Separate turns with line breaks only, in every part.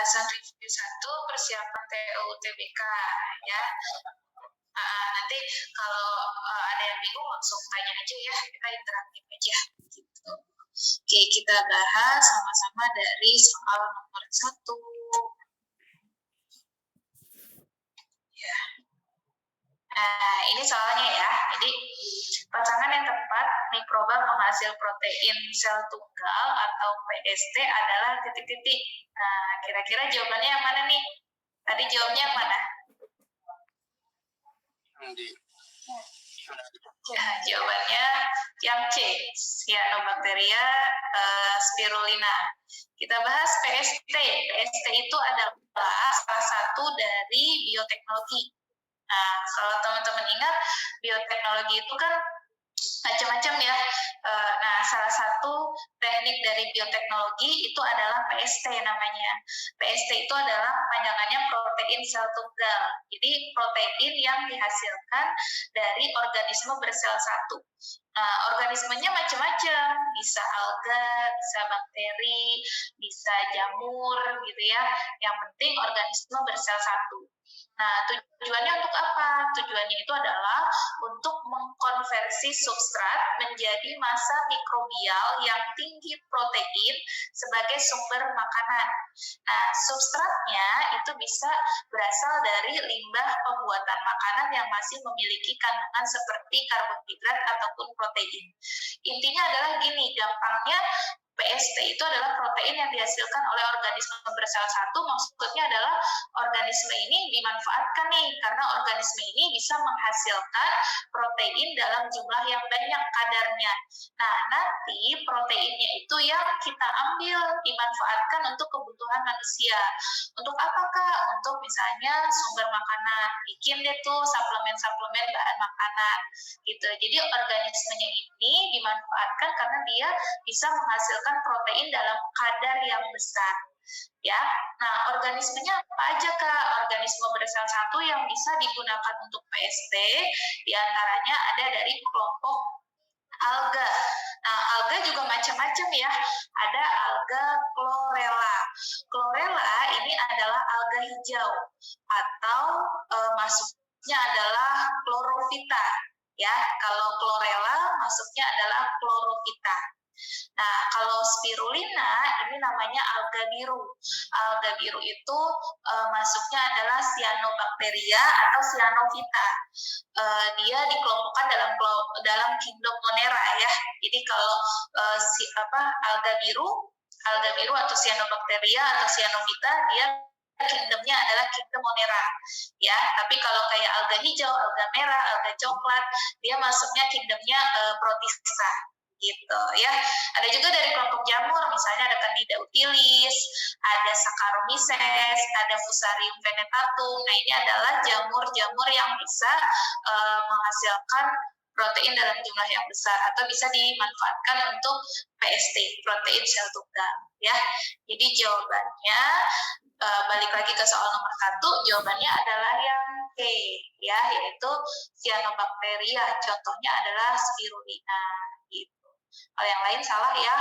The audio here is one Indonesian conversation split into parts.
Pembahasan review 1 persiapan TU UTBK ya. Nanti kalau ada yang bingung langsung tanya aja ya, kita interaktif aja gitu. Oke, kita bahas sama-sama dari soal nomor 1 ya. Nah, ini soalnya ya. Jadi pasangan yang tepat mikroba penghasil protein sel tunggal atau PST adalah titik-titik. Nah, kira-kira jawabannya yang mana nih? Tadi jawabnya yang mana? Nah, jawabannya yang C, Cyanobacteria spirulina. Kita bahas PST. PST itu adalah salah satu dari bioteknologi. Nah, kalau teman-teman ingat, bioteknologi itu kan macam-macam ya. Nah, salah satu teknik dari bioteknologi itu adalah PST namanya. PST itu adalah kepanjangannya protein sel tunggal. Jadi protein yang dihasilkan dari organisme bersel satu. Nah, organismenya macam-macam, bisa alga, bisa bakteri, bisa jamur gitu ya. Yang penting organisme bersel satu. Nah, tujuannya untuk apa? Tujuannya itu adalah untuk mengkonversi substrat menjadi massa mikrobial yang tinggi protein sebagai sumber makanan. Nah, substratnya itu bisa berasal dari limbah pembuatan makanan yang masih memiliki kandungan seperti karbohidrat ataupun protein. Intinya adalah gini, gampangnya PST itu adalah protein yang dihasilkan oleh organisme bersel satu. Maksudnya adalah organisme ini dimanfaatkan nih, karena organisme ini bisa menghasilkan protein dalam jumlah yang banyak kadarnya. Nah, nanti proteinnya itu yang kita ambil, dimanfaatkan untuk kebutuhan manusia. Untuk apakah? Untuk misalnya sumber makanan. Bikin deh tuh suplemen-suplemen bahan makanan. Gitu. Jadi organismenya ini dimanfaatkan karena dia bisa menghasilkan protein dalam kadar yang besar. Ya, nah organismenya apa aja Kak? Organisme bersel satu yang bisa digunakan untuk PST, diantaranya ada dari kelompok alga. Nah, alga juga macam-macam ya. Ada alga chlorella. Chlorella ini adalah alga hijau atau masuknya adalah chlorophyta. Ya, kalau chlorella masuknya adalah chlorophyta. Nah, kalau spirulina ini namanya alga biru. Alga biru itu masuknya adalah Cyanobacteria atau Cyanophyta. Dia dikelompokkan dalam kingdom Monera ya. Jadi kalau alga biru atau Cyanobacteria atau Cyanophyta dia kingdomnya adalah kingdom Monera ya. Tapi kalau kayak alga hijau, alga merah, alga coklat, dia masuknya kingdomnya Protista gitu ya. Ada juga dari kelompok jamur, misalnya ada Candida utilis, ada Saccharomyces, ada Fusarium venetatum. Nah, ini adalah jamur-jamur yang bisa menghasilkan protein dalam jumlah yang besar atau bisa dimanfaatkan untuk PST, protein sel tunggal ya. Jadi jawabannya balik lagi ke soal nomor 1, jawabannya adalah yang C ya, yaitu Cyanobacteria. Contohnya adalah spirulina gitu. Kalau yang lain salah ya.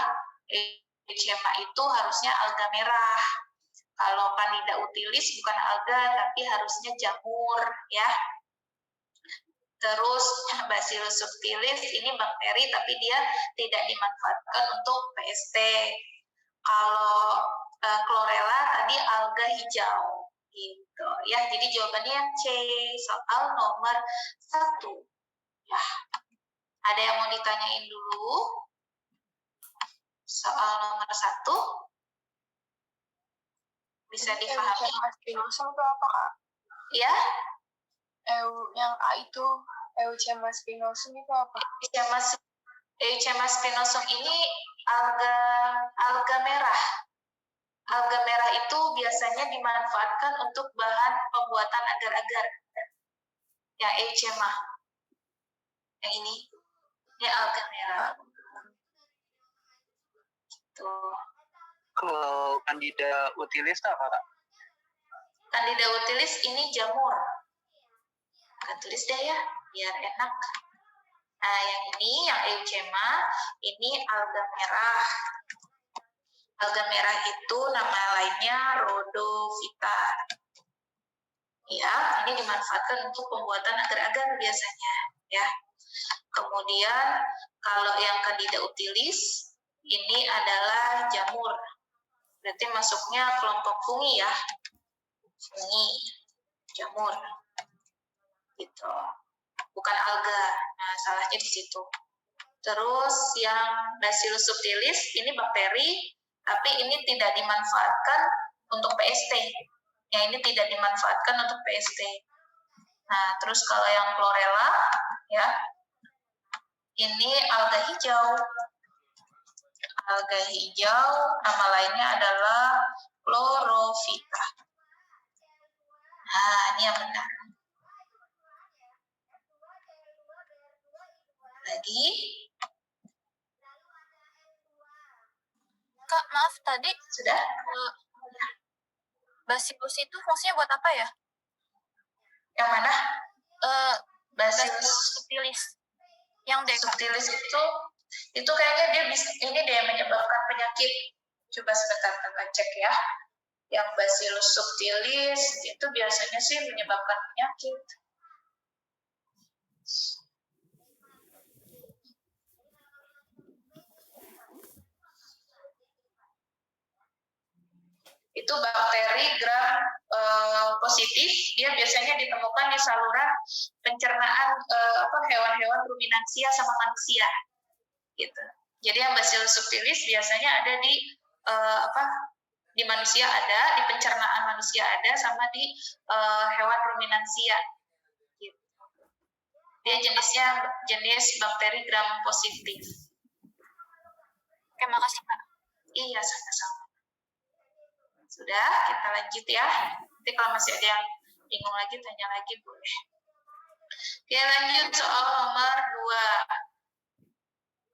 Eczema itu harusnya alga merah. Kalau Candida utilis bukan alga tapi harusnya jamur ya. Terus Bacillus subtilis ini bakteri tapi dia tidak dimanfaatkan untuk PST. Kalau chlorella tadi alga hijau gitu ya. Jadi jawabannya yang C, soal nomor 1 ya. Ada yang mau ditanyain dulu? Soal nomor 1 bisa dipahami.
Spinosum itu apa Kak?
Ya?
Yang A itu Euchema spinosum itu apa?
Euchema spinosum ini alga merah. Alga merah itu biasanya dimanfaatkan untuk bahan pembuatan agar-agar. Yang Euchema. Yang ini alga merah. Tuh.
Kalau Candida utilis apa Kak?
Candida utilis ini jamur. Akan tulis deh ya, biar enak. Nah, yang ini, yang Euchema, ini alga merah. Alga merah itu nama lainnya Rhodophyta. Ya, ini dimanfaatkan untuk pembuatan agar-agar biasanya, ya. Kemudian kalau yang Candida utilis ini adalah jamur. Berarti masuknya kelompok fungi ya. Fungi, jamur. Gitu. Bukan alga. Nah, salahnya di situ. Terus yang Bacillus subtilis ini bakteri, tapi ini tidak dimanfaatkan untuk PST. Yang ini tidak dimanfaatkan untuk PST. Nah, terus kalau yang Chlorella, ya, ini alga hijau. Alga hijau, nama lainnya adalah Chlorophyta. Nah, ini yang benar. Lagi.
Kak, maaf tadi
Sudah?
Bacillus itu fungsinya buat apa ya?
Yang mana?
Bacillus
Bacillus
subtilis. Yang D.
subtilis itu kayaknya dia dia menyebabkan penyakit. Coba sebentar kita cek ya. Yang Bacillus subtilis itu biasanya sih menyebabkan penyakit. Itu bakteri gram positif, dia biasanya ditemukan di saluran pencernaan hewan-hewan ruminansia sama manusia, gitu. Jadi yang Bacillus subtilis biasanya ada di manusia ada, di pencernaan manusia ada, sama di hewan ruminansia. Gitu. Dia jenis bakteri gram positif.
Oke, makasih Kak.
Iya, sama-sama. Sudah, kita lanjut ya. Nanti kalau masih ada yang bingung lagi, tanya lagi boleh. Oke, lanjut soal nomor 2.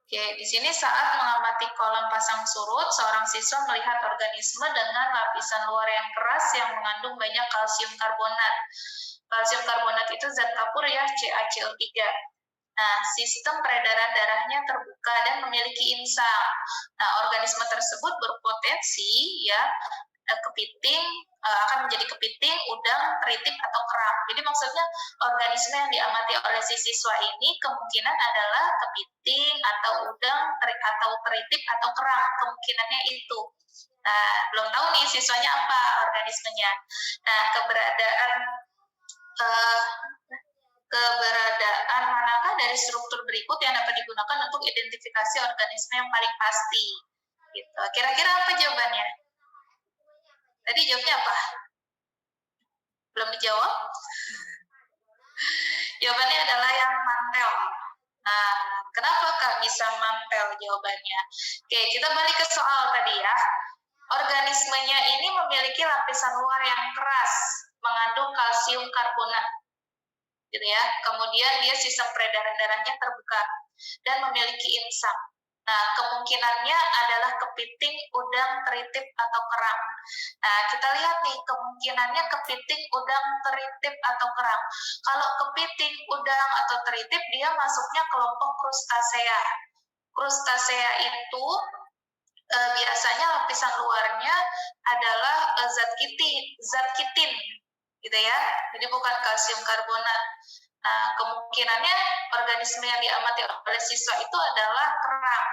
Oke, di sini saat mengamati kolam pasang surut, seorang siswa melihat organisme dengan lapisan luar yang keras yang mengandung banyak kalsium karbonat. Kalsium karbonat itu zat kapur ya, CaCl3. Nah, sistem peredaran darahnya terbuka dan memiliki insang. Nah, organisme tersebut berpotensi ya akan menjadi kepiting, udang, teritip atau kerang. Jadi maksudnya organisme yang diamati oleh si siswa ini kemungkinan adalah kepiting atau udang, atau teritip atau kerang. Kemungkinannya itu. Nah, belum tahu nih siswanya apa organismenya. Nah, keberadaan manakah dari struktur berikut yang dapat digunakan untuk identifikasi organisme yang paling pasti? Gitu. Kira-kira apa jawabannya? Tadi jawabnya apa? Belum dijawab? Jawabannya adalah yang mantel. Nah, kenapa Kak bisa mantel jawabannya? Oke, kita balik ke soal tadi ya. Organismenya ini memiliki lapisan luar yang keras, mengandung kalsium karbonat. Gitu ya. Kemudian dia sistem peredaran darahnya terbuka dan memiliki insang. Nah, kemungkinannya adalah kepiting, udang, teritip, atau kerang. Nah, kita lihat nih, kemungkinannya kepiting, udang, teritip, atau kerang. Kalau kepiting, udang, atau teritip, dia masuknya kelompok krustasea. Krustasea itu biasanya lapisan luarnya adalah zat kitin, gitu ya. Jadi bukan kalsium karbonat. Nah, kemungkinannya organisme yang diamati oleh siswa itu adalah kerang.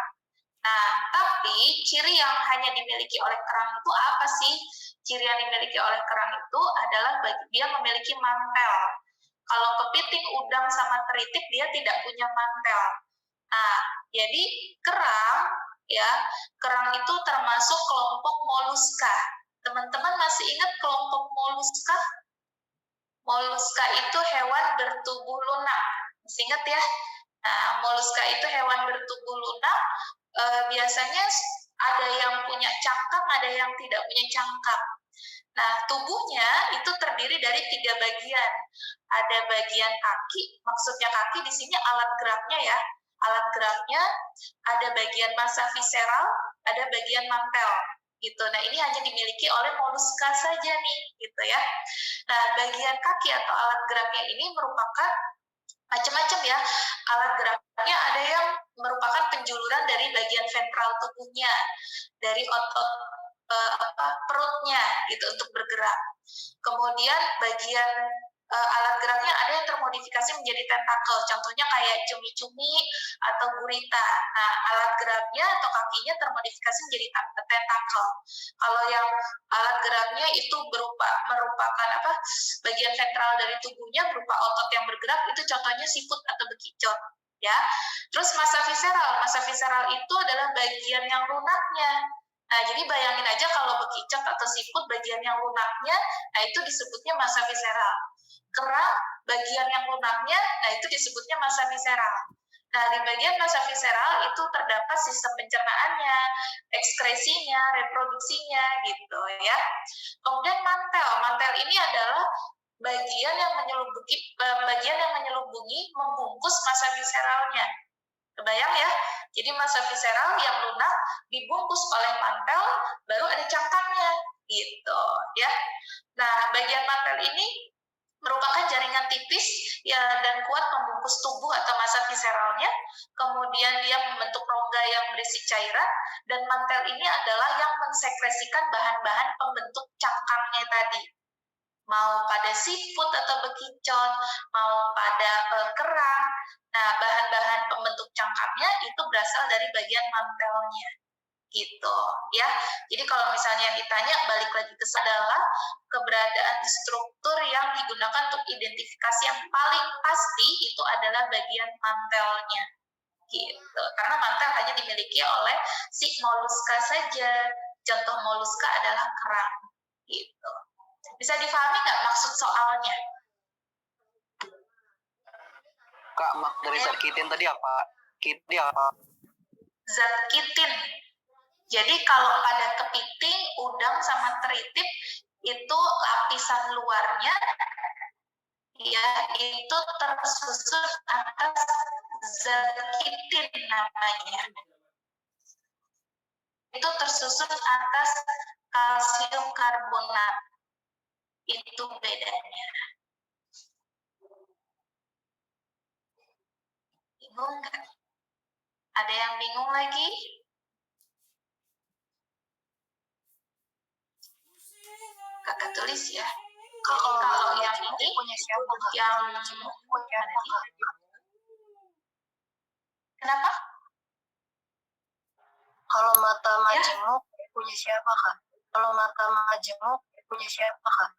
Nah, tapi ciri yang hanya dimiliki oleh kerang itu apa sih? Ciri yang dimiliki oleh kerang itu adalah dia memiliki mantel. Kalau kepiting, udang, sama teritip dia tidak punya mantel. Nah, jadi kerang itu termasuk kelompok moluska. Teman-teman masih ingat kelompok moluska? Moluska itu hewan bertubuh lunak. Masih ingat ya? Nah, moluska itu hewan bertubuh lunak. Biasanya ada yang punya cangkang, ada yang tidak punya cangkang. Nah, tubuhnya itu terdiri dari 3 bagian. Ada bagian kaki, maksudnya kaki di sini alat geraknya ya. Alat geraknya, ada bagian massa visceral, ada bagian mantel. Gitu. Nah, ini hanya dimiliki oleh moluska saja nih, gitu ya. Nah, bagian kaki atau alat geraknya ini merupakan macam-macam ya. Alat geraknya ada yang merupakan penjuluran dari bagian ventral tubuhnya, dari otot perutnya gitu untuk bergerak. Kemudian bagian alat geraknya ada yang termodifikasi menjadi tentakel, contohnya kayak cumi-cumi atau gurita. Nah, alat geraknya atau kakinya termodifikasi menjadi tentakel. Kalau yang alat geraknya itu merupakan bagian ventral dari tubuhnya berupa otot yang bergerak, itu contohnya siput atau bekicot ya. Terus massa visceral itu adalah bagian yang lunaknya. Nah, jadi bayangin aja kalau bekicot atau siput bagian yang lunaknya, nah itu disebutnya massa visceral. Kerang bagian yang lunaknya, nah itu disebutnya massa visceral. Nah, di bagian massa visceral itu terdapat sistem pencernaannya, ekskresinya, reproduksinya gitu ya. Kemudian mantel ini adalah bagian yang menyelubungi membungkus massa visceralnya. Kebayang ya? Jadi massa visceral yang lunak dibungkus oleh mantel, baru ada cangkangnya gitu ya. Nah, bagian mantel ini merupakan jaringan tipis ya dan kuat pembungkus tubuh atau massa visceralnya. Kemudian dia membentuk rongga yang berisi cairan, dan mantel ini adalah yang mensekresikan bahan-bahan pembentuk cangkangnya tadi. Mau pada siput atau bekicot, mau pada kerang. Nah, bahan-bahan pembentuk cangkangnya itu berasal dari bagian mantelnya. Gitu ya. Jadi kalau misalnya ditanya, balik lagi ke adalah keberadaan struktur yang digunakan untuk identifikasi yang paling pasti itu adalah bagian mantelnya. Gitu. Karena mantel hanya dimiliki oleh si moluska saja. Contoh moluska adalah kerang. Gitu. Bisa difahami nggak maksud soalnya?
Kak, mak dari zat kitin tadi apa?
Zat kitin. Jadi kalau pada kepiting, udang, sama teritip itu lapisan luarnya ya itu tersusun atas zat kitin namanya. Itu tersusun atas kalsium karbonat. Itu bedanya. Bingung nggak? Ada yang bingung lagi? Kakak tulis ya. Kalau yang ini
punya siapa?
Yang
punya apa?
Kenapa?
Kalau mata majemuk punya siapa, Kak? Kalau mata majemuk punya siapa, Kak?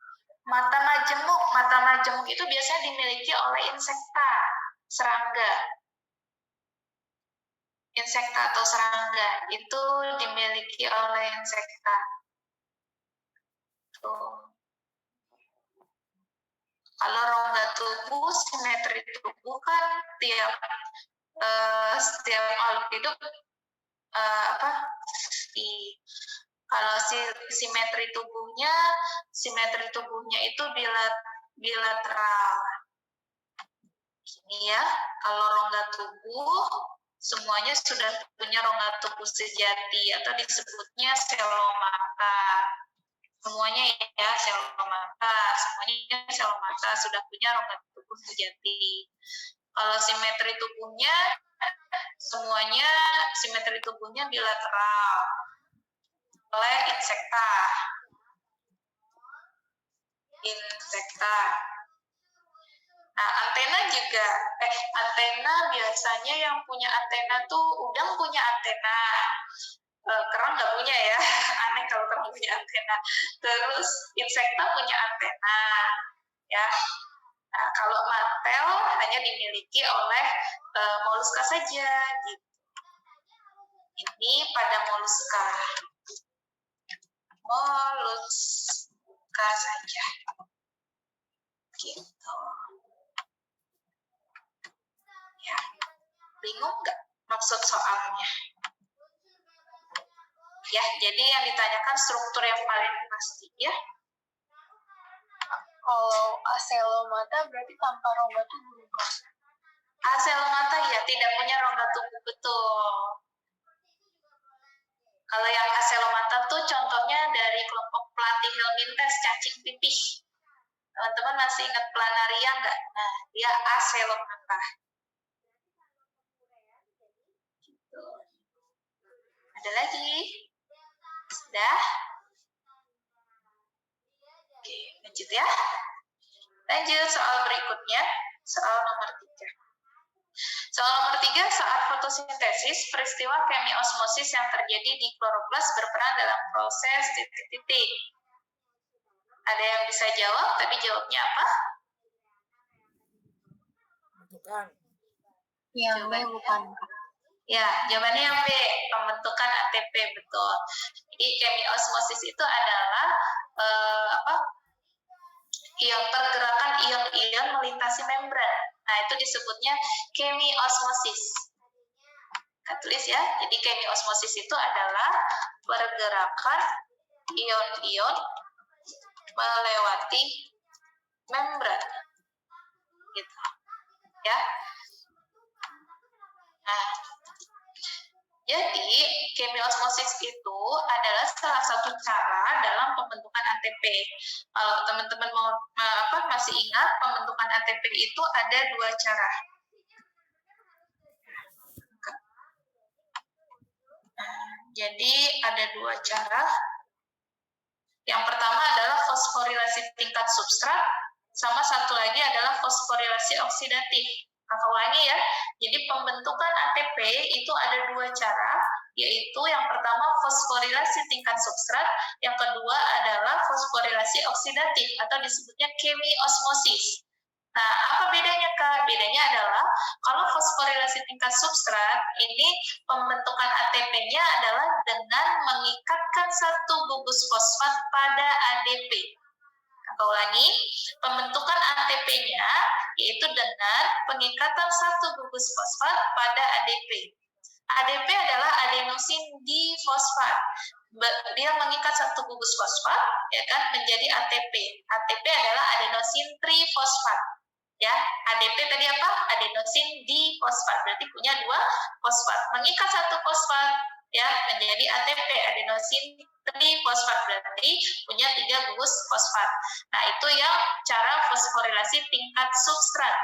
Mata majemuk itu biasanya dimiliki oleh insekta, serangga. Insekta atau serangga itu dimiliki oleh insekta. Tuh. Kalau rongga tubuh, simetri tubuh kan setiap makhluk hidup kalau simetri tubuhnya itu bilateral. Ini ya, kalau rongga tubuh semuanya sudah punya rongga tubuh sejati atau disebutnya selomata. Semuanya ya selomata sudah punya rongga tubuh sejati. Kalau simetri tubuhnya semuanya simetri tubuhnya bilateral oleh insekta. Nah, antena juga antena biasanya yang punya antena tuh udang punya antena. Kerang nggak punya ya, aneh kalau kerang punya antena. Terus insekta punya antena, ya. Nah, kalau mantel hanya dimiliki oleh moluska saja, gitu. Ini pada moluska saja, gitu. Ya, bingung nggak maksud soalnya? Ya, jadi yang ditanyakan struktur yang paling pasti ya.
Kalau aselomata berarti tanpa rongga tubuh.
Aselomata ya tidak punya rongga tubuh, betul. Kalau yang aselomata tuh contohnya dari kelompok platyhelminthes, cacing pipih. Teman-teman masih ingat planaria nggak? Nah, dia aselomata. Gitu. Ada lagi? Sudah? Oke, lanjut ya. Lanjut soal berikutnya, soal nomor 3. Soal nomor 3, saat fotosintesis, peristiwa kemiosmosis yang terjadi di kloroplas berperan dalam proses titik-titik. Ada yang bisa jawab, tapi jawabnya apa?
Bukan. Yang B bukan.
Ya, jawabannya yang B, pembentukan ATP, betul. Jadi kemiosmosis itu adalah pergerakan ion-ion melintasi membran. Nah, itu disebutnya kemiosmosis. Kita tulis ya. Jadi kemiosmosis itu adalah pergerakan ion-ion melewati membran. Gitu. Ya. Nah, jadi kemiosmosis itu adalah salah satu cara dalam pembentukan ATP. Kalau teman-teman masih ingat, pembentukan ATP itu ada 2 cara. Jadi ada 2 cara. Yang pertama adalah fosforilasi tingkat substrat, sama satu lagi adalah fosforilasi oksidatif. Kakak ulangi ya. Jadi pembentukan ATP itu ada 2 cara, yaitu yang pertama fosforilasi tingkat substrat, yang kedua adalah fosforilasi oksidatif atau disebutnya kemiosmosis. Nah, apa bedanya, Kak? Bedanya adalah kalau fosforilasi tingkat substrat ini pembentukan ATP-nya adalah dengan mengikatkan satu gugus fosfat pada ADP. Kakak ulangi, pembentukan ATP-nya yaitu dengan pengikatan satu gugus fosfat pada ADP. ADP adalah adenosin difosfat. Dia mengikat satu gugus fosfat, ya kan, menjadi ATP. ATP adalah adenosin trifosfat. Ya, ADP tadi apa? Adenosin difosfat. Berarti punya 2 fosfat. Mengikat satu fosfat ya menjadi ATP, adenosin trifosfat, berarti punya 3 gugus fosfat. Nah, itu yang cara fosforilasi tingkat substrat.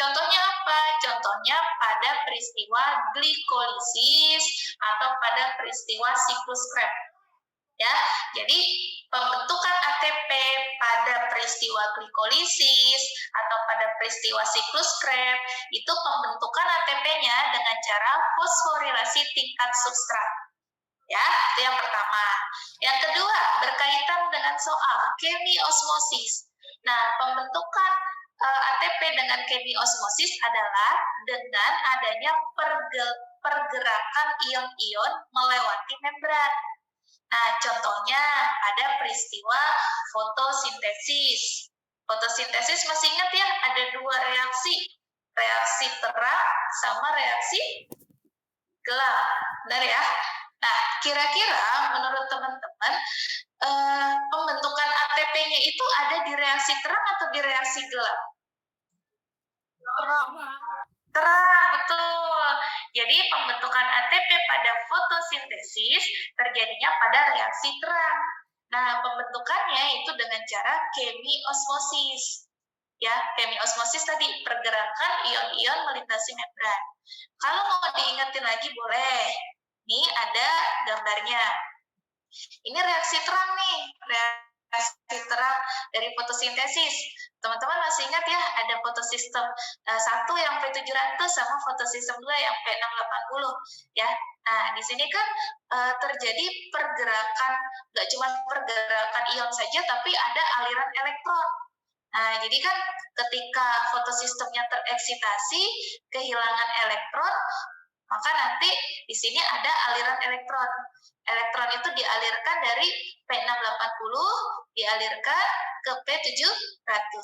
Contohnya apa? Contohnya pada peristiwa glikolisis atau pada peristiwa siklus Krebs. Ya, jadi pembentukan ATP pada peristiwa glikolisis atau pada peristiwa siklus Krebs itu pembentukan ATP-nya dengan cara fosforilasi tingkat substrat. Ya, itu yang pertama. Yang kedua, berkaitan dengan soal kemiosmosis. Nah, pembentukan ATP dengan kemiosmosis adalah dengan adanya pergerakan ion-ion melewati membran. Nah, contohnya ada peristiwa fotosintesis. Fotosintesis masih ingat ya, ada 2 reaksi. Reaksi terang sama reaksi gelap. Benar ya? Nah, kira-kira menurut teman-teman, pembentukan ATP-nya itu ada di reaksi terang atau di reaksi gelap? Terang, betul. Jadi pembentukan ATP pada fotosintesis terjadinya pada reaksi terang. Nah, pembentukannya itu dengan cara kemiosmosis. Ya, kemiosmosis tadi pergerakan ion-ion melintasi membran. Kalau mau diingetin lagi boleh. Ini ada gambarnya. Ini reaksi terang nih, reaksi terang dari fotosintesis. Teman-teman masih ingat ya, ada fotosistem 1 yang P700 sama fotosistem 2 yang P680 ya. Nah, di sini kan terjadi pergerakan, nggak cuma pergerakan ion saja, tapi ada aliran elektron. Nah, jadi kan ketika fotosistemnya tereksitasi, kehilangan elektron, maka nanti di sini ada aliran elektron. Elektron itu dialirkan dari P680, dialirkan ke P700.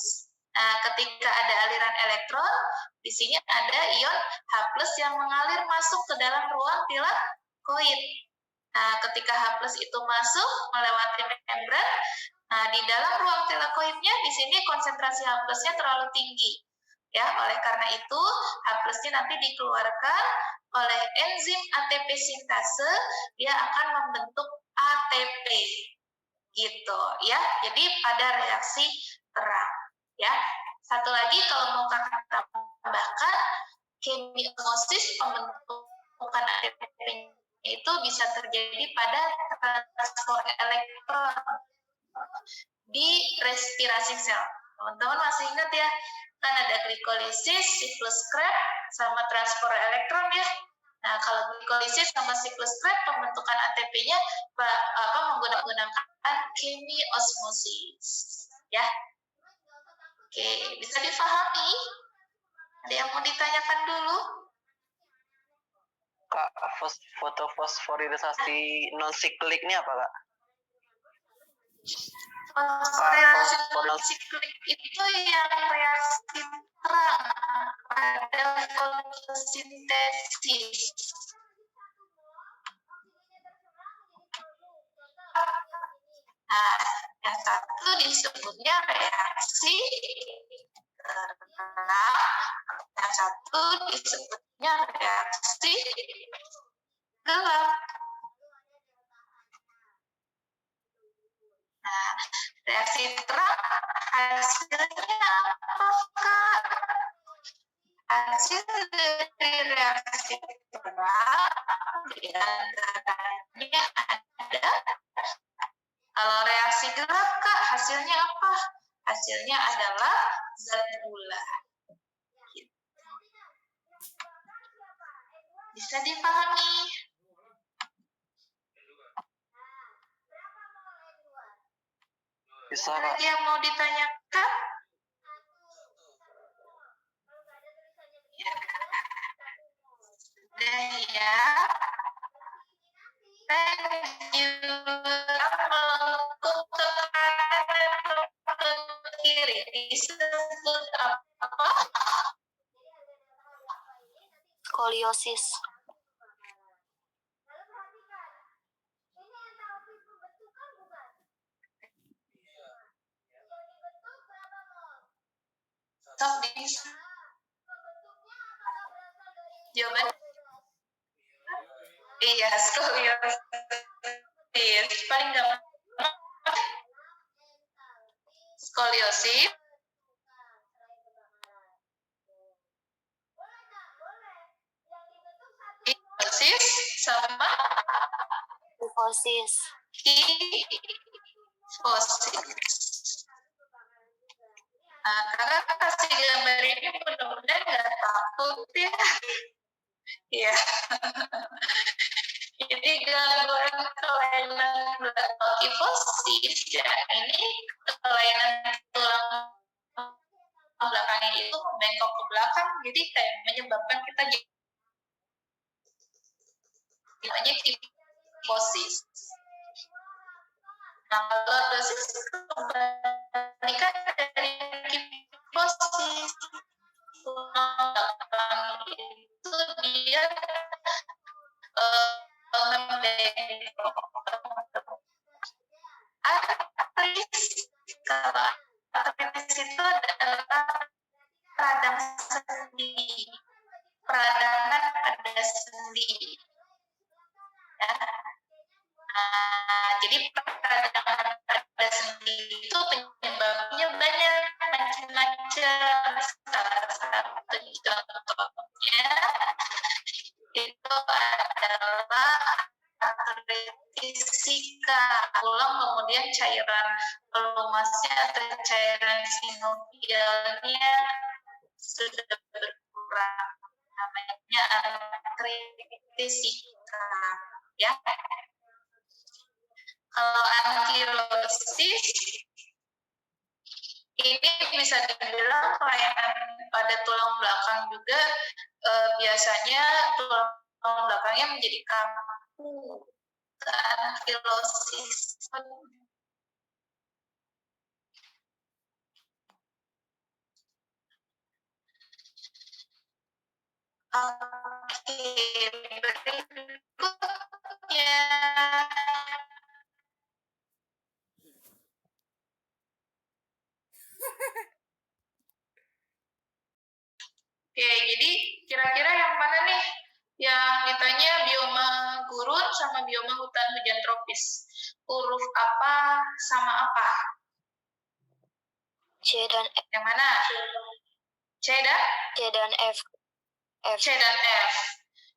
Nah, ketika ada aliran elektron, di sini ada ion H+ yang mengalir masuk ke dalam ruang tilakoid. Nah, ketika H+ itu masuk melewati membran, nah di dalam ruang tilakoidnya di sini konsentrasi H+-nya terlalu tinggi. Ya, oleh karena itu H+-nya nanti dikeluarkan oleh enzim ATP sintase, dia akan membentuk ATP. Gitu ya. Jadi pada reaksi terang. Ya, satu lagi kalau mau kakak tambahkan, kemiosmosis pembentukan ATP itu bisa terjadi pada transport elektron di respirasi sel. Teman-teman masih ingat ya, kan ada glikolisis, siklus Krebs, sama transport elektron ya. Nah, kalau glikolisis sama siklus Krebs, pembentukan ATP-nya menggunakan kemiosmosis. Ya. Oke, bisa dipahami? Ada yang mau ditanyakan dulu?
Kak, fotofosforilisasi non-siklik ini apa, Kak?
Reaksi siklik itu yang reaksi terang pada fotosintesis. Nah, yang satu disebutnya reaksi terang, yang satu disebutnya reaksi gelap. Nah, reaksi terang hasilnya apakah? Hasil dari reaksi terang diantaranya ada. Kalau reaksi gelap, Kak, hasilnya apa? Hasilnya adalah zat gula. Bisa dipahami?
Bisa,
Ada
Kak.
lagi yang mau ditanyakan? Ya. Sudah ya. Thank you. Untuk tekanan ke kiri disebut apa?
Skoliosis.
Sok jawaban iya, skoliosis. Paling gampang skoliosis sama
Kifosis.
kifosis. Nah, kakak kasih gambar ini mudah-mudahan nggak takut ya. Iya. Jadi gangguan kelainan kifosis ya, ini kelainan tulang belakangnya itu bengkok ke belakang, jadi kayak menyebabkan kita namanya kifosis. Nah, kalau dosis kebalikan dari kifosis, tulang belakang itu dia membengkok. Artris, kalau artris itu adalah radang sendi, peradangan pada sendi. Ya. Nah, jadi peradangan pada sendi itu penyebabnya banyak macam-macam. Salah satu contohnya itu adalah artritis sika, tulang kemudian cairan pelumasnya atau cairan sinovialnya sudah berkurang, namanya artritis sika. Ya, kalau ankilosis ini bisa dibilang kelainan pada tulang belakang juga, biasanya tulang belakangnya menjadi kaku. Ankilosis. Oke, berikutnya. Oke, jadi kira-kira yang mana nih yang ditanya bioma gurun sama bioma hutan hujan tropis? Huruf apa sama apa?
C. dan F.
Yang mana? C dan
F.
C dan F.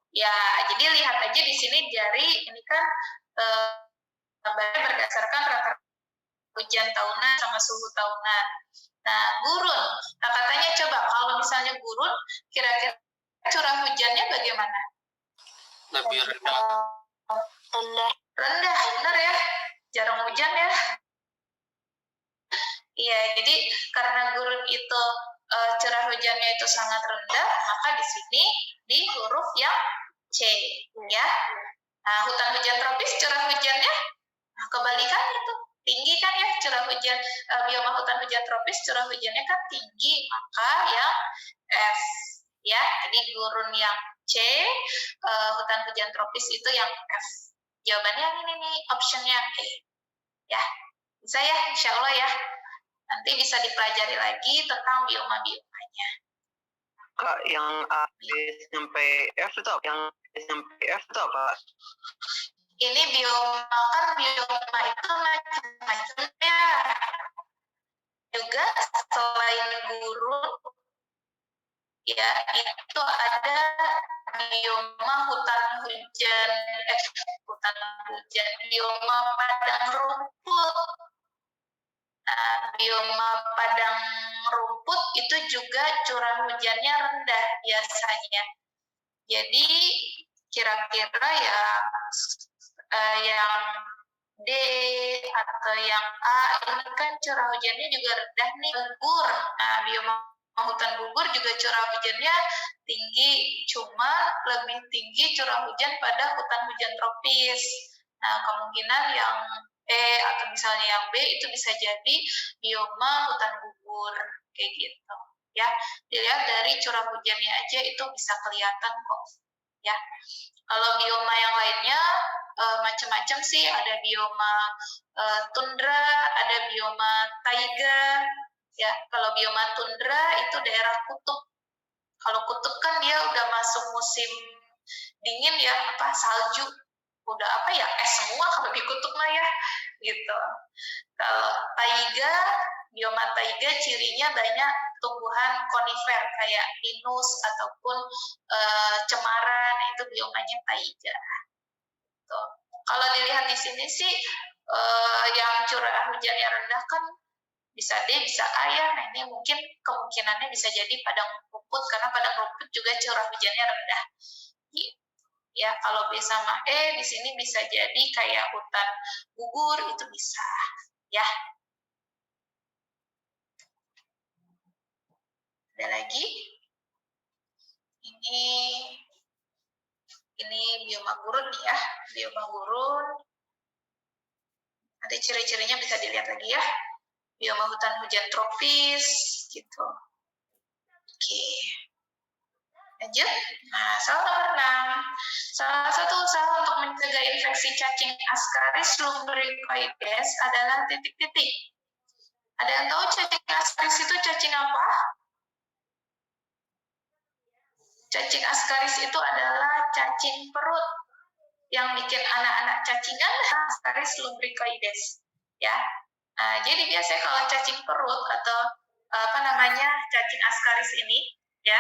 Ya, jadi lihat aja di sini jari ini kan gambarnya berdasarkan rata hujan tahunan sama suhu tahunan. Nah, gurun. Nah, katanya coba kalau misalnya gurun, kira-kira curah hujannya bagaimana?
Lebih rendah.
Rendah.
Rendah, benar ya. Jarang hujan ya. Iya, jadi karena gurun itu curah hujannya itu sangat rendah, maka di sini di huruf yang C, ya. Nah, hutan hujan tropis curah hujannya kebalikannya tuh tinggi kan ya, curah hujan bioma hutan hujan tropis curah hujannya kan tinggi, maka yang F, ya. Jadi gurun yang C, hutan hujan tropis itu yang F. Jawabannya yang ini nih, optionnya E, ya. Bisa ya, insya Allah ya. Nanti bisa dipelajari lagi tentang bioma-biomanya.
Kak, yang A sampai F itu apa? Yang B sampai F itu apa?
Ini bioma itu macam-macam ya. Juga selain gurun, ya itu ada bioma hutan hujan, bioma padang rumput. Nah, bioma padang rumput itu juga curah hujannya rendah biasanya. Jadi kira-kira yang D atau yang A ini kan curah hujannya juga rendah nih. Gugur. Nah, bioma hutan gugur juga curah hujannya tinggi, cuma lebih tinggi curah hujan pada hutan hujan tropis. Nah, kemungkinan yang E atau misalnya yang B itu bisa jadi bioma hutan gugur kayak gitu. Ya, dilihat dari curah hujannya aja itu bisa kelihatan kok. Ya, kalau bioma yang lainnya macam-macam sih, ada bioma tundra, ada bioma taiga. Ya, kalau bioma tundra itu daerah kutub. Kalau kutub kan dia udah masuk musim dingin ya, salju. Udah es semua kalau di kutub mah ya, gitu. Kalau taiga, bioma taiga cirinya banyak tumbuhan konifer kayak pinus ataupun cemaran, itu biomanya taiga. Tuh. Kalau dilihat di sini sih yang curah hujannya rendah kan bisa D, bisa A ya. Nah, ini mungkin kemungkinannya bisa jadi padang rumput karena padang rumput juga curah hujannya rendah. Ya, kalau B sama E di sini bisa jadi kayak hutan gugur itu bisa, ya. Ada lagi? Ini bioma gurun ya, bioma gurun. Ada ciri-cirinya bisa dilihat lagi ya. Bioma hutan hujan tropis gitu. Oke. Lanjut. Nah, soal nomor 6. Salah satu usaha untuk mencegah infeksi cacing Ascaris lumbricoides adalah titik-titik. Ada yang tahu cacing Ascaris itu cacing apa? Cacing Ascaris itu adalah cacing perut. Yang bikin anak-anak cacingan Ascaris lumbricoides. Ya. Nah, jadi biasanya kalau cacing perut atau cacing Ascaris ini, ya,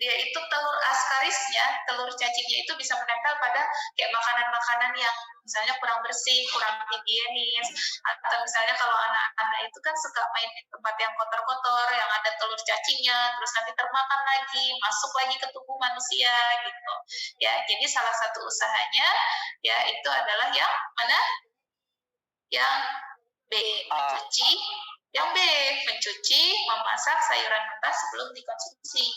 dia itu telur Ascarisnya, telur cacingnya itu bisa menempel pada kayak makanan-makanan yang misalnya kurang bersih, kurang higienis, atau misalnya kalau anak-anak itu kan suka main di tempat yang kotor-kotor, yang ada telur cacingnya, terus nanti termakan lagi, masuk lagi ke tubuh manusia gitu. Ya, jadi salah satu usahanya ya itu adalah yang mana? Yang B, mencuci. Yang B, mencuci, memasak sayuran mentah sebelum dikonsumsi.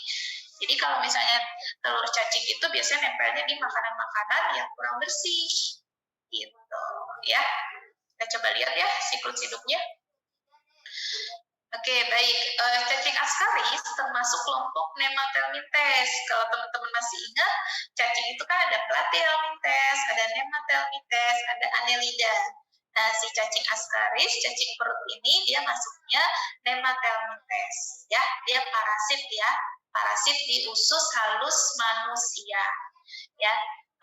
Jadi kalau misalnya telur cacing itu biasanya nempelnya di makanan-makanan yang kurang bersih. Gitu, ya. Kita coba lihat ya siklus hidupnya. Oke, baik. Cacing Ascaris termasuk kelompok Nematelmintes. Kalau teman-teman masih ingat, cacing itu kan ada Platelmintes, ada Nematelmintes, ada Annelida. Nah, si cacing Ascaris, cacing perut ini dia masuknya Nematelmintes. Ya, dia parasit ya. Parasit di usus halus manusia. Ya.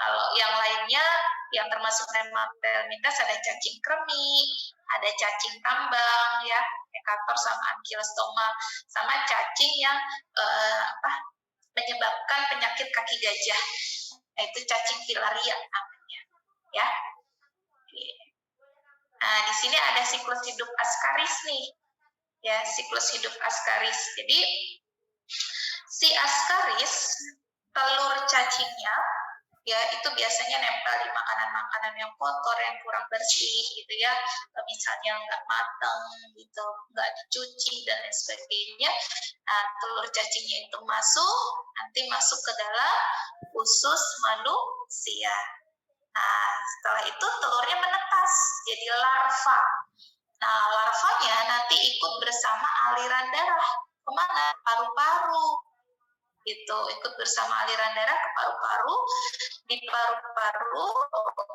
Kalau yang lainnya, yang termasuk Nemathelmintes ada cacing kremi, ada cacing tambang, ya, Ekator sama Ankylostoma, sama cacing yang menyebabkan penyakit kaki gajah, yaitu cacing filaria namanya, ya. Oke. Nah, di sini ada siklus hidup Ascaris nih, ya, siklus hidup Ascaris. Jadi si Ascaris, telur cacingnya, ya, itu biasanya nempel di makanan-makanan yang kotor, yang kurang bersih, gitu ya, misalnya nggak matang, gitu, nggak dicuci dan lain sebagainya. Nah, telur cacingnya itu nanti masuk ke dalam usus manusia. Nah, setelah itu telurnya menetas jadi larva. Nah, larvanya nanti ikut bersama aliran darah kemana? Paru-paru. Gitu, ikut bersama aliran darah ke paru-paru. Di paru-paru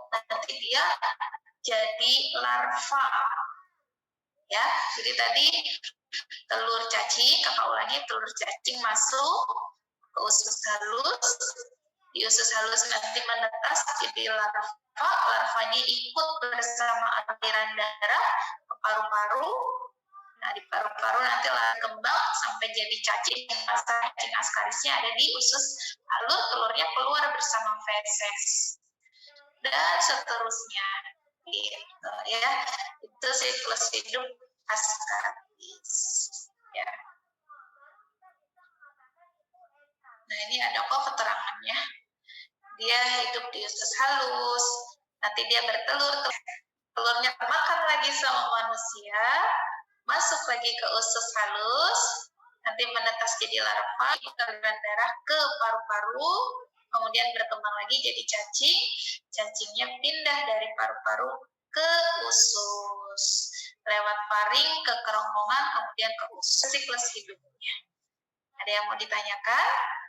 nanti dia jadi larva. Ya, jadi tadi telur cacing, kakak ulangi, telur cacing masuk ke usus halus. Di usus halus nanti menetas jadi larva, larvanya ikut bersama aliran darah ke paru-paru. Nah, di paru-paru nanti kembang sampai jadi cacing. Cacing Ascarisnya ada di usus halus, telurnya keluar bersama feses. Dan seterusnya. Gitu, ya. Itu siklus hidup Ascaris. Ya. Nah, ini ada kok keterangannya. Dia hidup di usus halus, nanti dia bertelur, telurnya termakan lagi sama manusia, masuk lagi ke usus halus, nanti menetas jadi larva, aliran darah ke paru-paru, kemudian berkembang lagi jadi cacing, cacingnya pindah dari paru-paru ke usus, lewat faring ke kerongkongan, kemudian ke usus. Siklus hidupnya. Ada yang mau ditanyakan?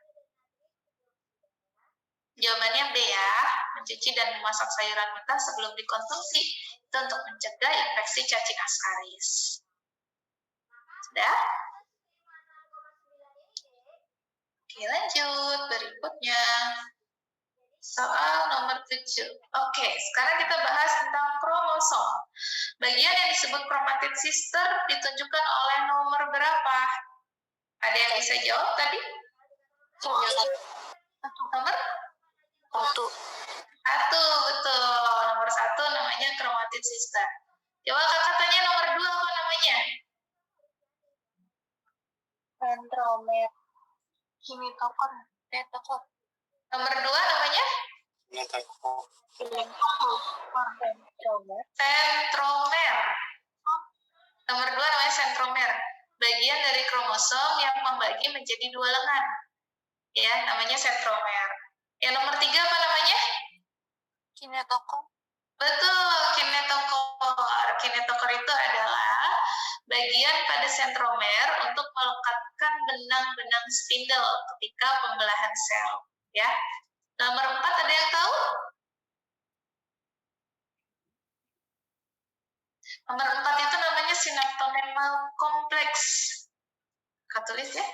Jawabannya B ya, mencuci dan memasak sayuran mentah sebelum dikonsumsi itu untuk mencegah infeksi cacing Ascaris. Sudah? Oke, lanjut berikutnya. Soal nomor 7. Oke, sekarang kita bahas tentang kromosom. Bagian yang disebut chromatid sister ditunjukkan oleh nomor berapa? Ada yang bisa jawab tadi? Nomor?
1.
1, betul. Nomor 1 namanya chromatid sister. Coba kakak tanya nomor 2 apa namanya?
Centromer. Kimitokon.
Netokot.
Nomor 2 namanya?
Centromer.
Sentromer. Nomor 2 namanya sentromer. Bagian dari kromosom yang membagi menjadi 2 lengan. Ya, namanya sentromer. Yang nomor 3 apa namanya?
Kinetokot.
Betul, kinetokor. Kinetokor itu adalah bagian pada sentromer untuk melekatkan benang-benang spindle ketika pembelahan sel. Ya. Nomor 4 ada yang tahu? Nomor 4 itu namanya synaptonemal kompleks. Kak tulis ya.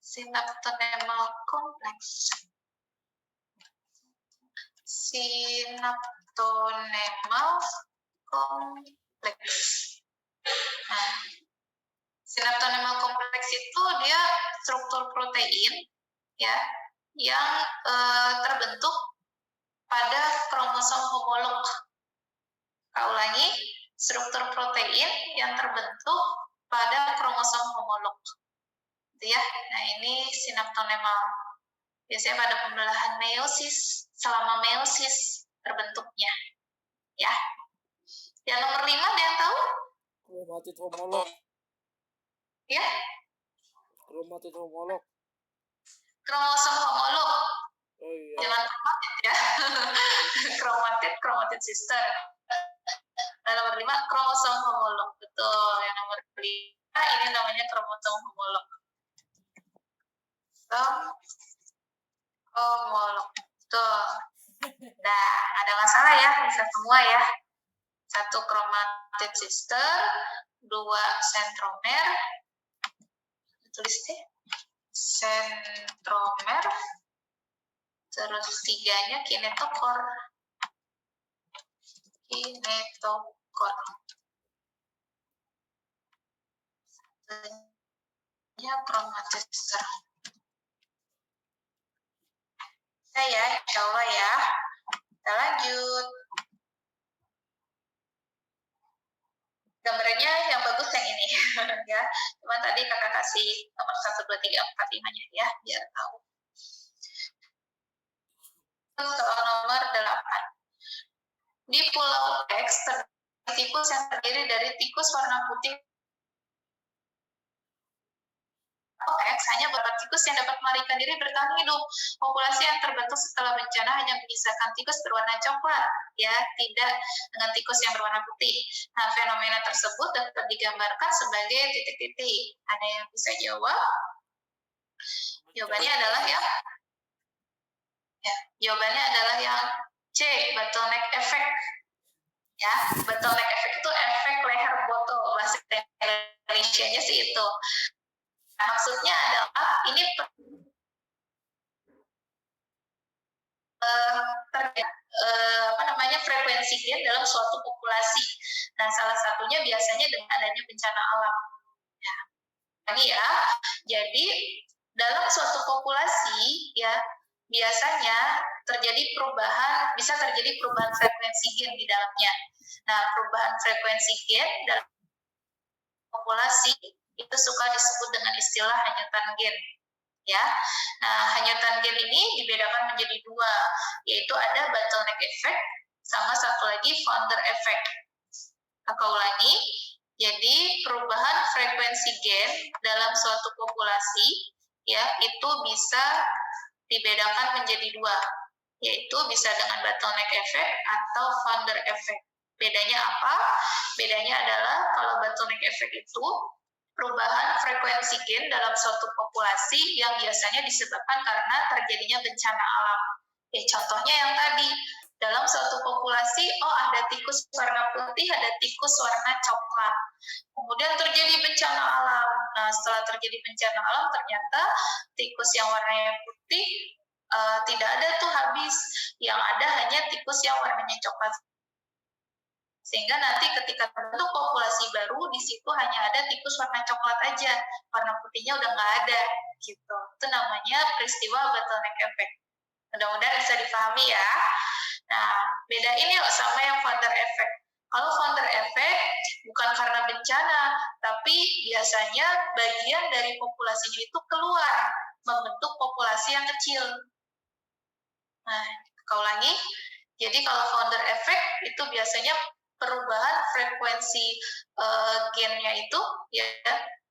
Synaptonemal kompleks. Synaptonemal kompleks. Nah, synaptonemal kompleks itu dia struktur protein ya yang terbentuk pada kromosom homolog. Kau ulangi, struktur protein yang terbentuk pada kromosom homolog. Itu ya. Nah, ini synaptonemal. Biasanya pada pembelahan meiosis, selama meiosis terbentuknya. Ya. Yang nomor 5 ada yang tahu?
Kromatid homolog.
Ya.
Kromatid homolog.
Kromosom homolog.
Oh iya.
Jangan kromatid ya. kromatid sister. Nah, nomor 5 kromosom homolog. Betul. Yang nomor 5 ini namanya kromosom homolog. Homolog. Betul. Nah, ada masalah ya, bisa semua ya. 1 chromatid sister, 2 sentromer. Tulis deh. Sentromer. Terus 3-nya kinetokor. Kinetokor. Satunya chromatoster. Ya, insya Allah ya. Kita lanjut. Gambarnya yang bagus yang ini ya. Cuma tadi kakak kasih nomor 1, 2, 3, 4, 5-nya ya, biar tahu. Soal nomor 8. Di Pulau X terdapat tikus yang terdiri dari tikus warna putih. X hanya beberapa tikus yang dapat melarikan diri bertahan hidup. Populasi yang terbentuk setelah bencana hanya menyisakan tikus berwarna coklat, ya, tidak dengan tikus yang berwarna putih. Nah, fenomena tersebut dapat digambarkan sebagai titik-titik. Ada yang bisa jawab? Jawabannya adalah jawabannya adalah yang C, bottleneck effect. Ya, bottleneck effect itu efek leher botol, bahasa Indonesia-nya sih itu. Maksudnya adalah ini frekuensi gen dalam suatu populasi. Nah, salah satunya biasanya dengan adanya bencana alam. Ya. Ini ya. Jadi dalam suatu populasi ya biasanya bisa terjadi perubahan frekuensi gen di dalamnya. Nah, perubahan frekuensi gen dalam populasi itu suka disebut dengan istilah hanyutan gen. Ya, nah hanyutan gen ini dibedakan menjadi 2, yaitu ada bottleneck effect sama satu lagi founder effect. Aku ulangi, jadi perubahan frekuensi gen dalam suatu populasi ya itu bisa dibedakan menjadi 2, yaitu bisa dengan bottleneck effect atau founder effect. Bedanya apa? Bedanya adalah kalau bottleneck effect itu perubahan frekuensi gen dalam suatu populasi yang biasanya disebabkan karena terjadinya bencana alam. Contohnya yang tadi, dalam suatu populasi, ada tikus warna putih, ada tikus warna coklat. Kemudian terjadi bencana alam. Nah, setelah terjadi bencana alam, ternyata tikus yang warnanya putih tidak ada tuh habis. Yang ada hanya tikus yang warnanya coklat. Sehingga nanti ketika terbentuk populasi baru, di situ hanya ada tikus warna coklat aja, warna putihnya udah nggak ada, gitu. Itu namanya peristiwa bottleneck effect. Mudah-mudahan bisa dipahami ya. Nah, beda ini loh sama yang founder effect. Kalau founder effect bukan karena bencana, tapi biasanya bagian dari populasinya itu keluar, membentuk populasi yang kecil. Nah, kau ulangi. Jadi kalau founder effect itu biasanya perubahan frekuensi gennya itu ya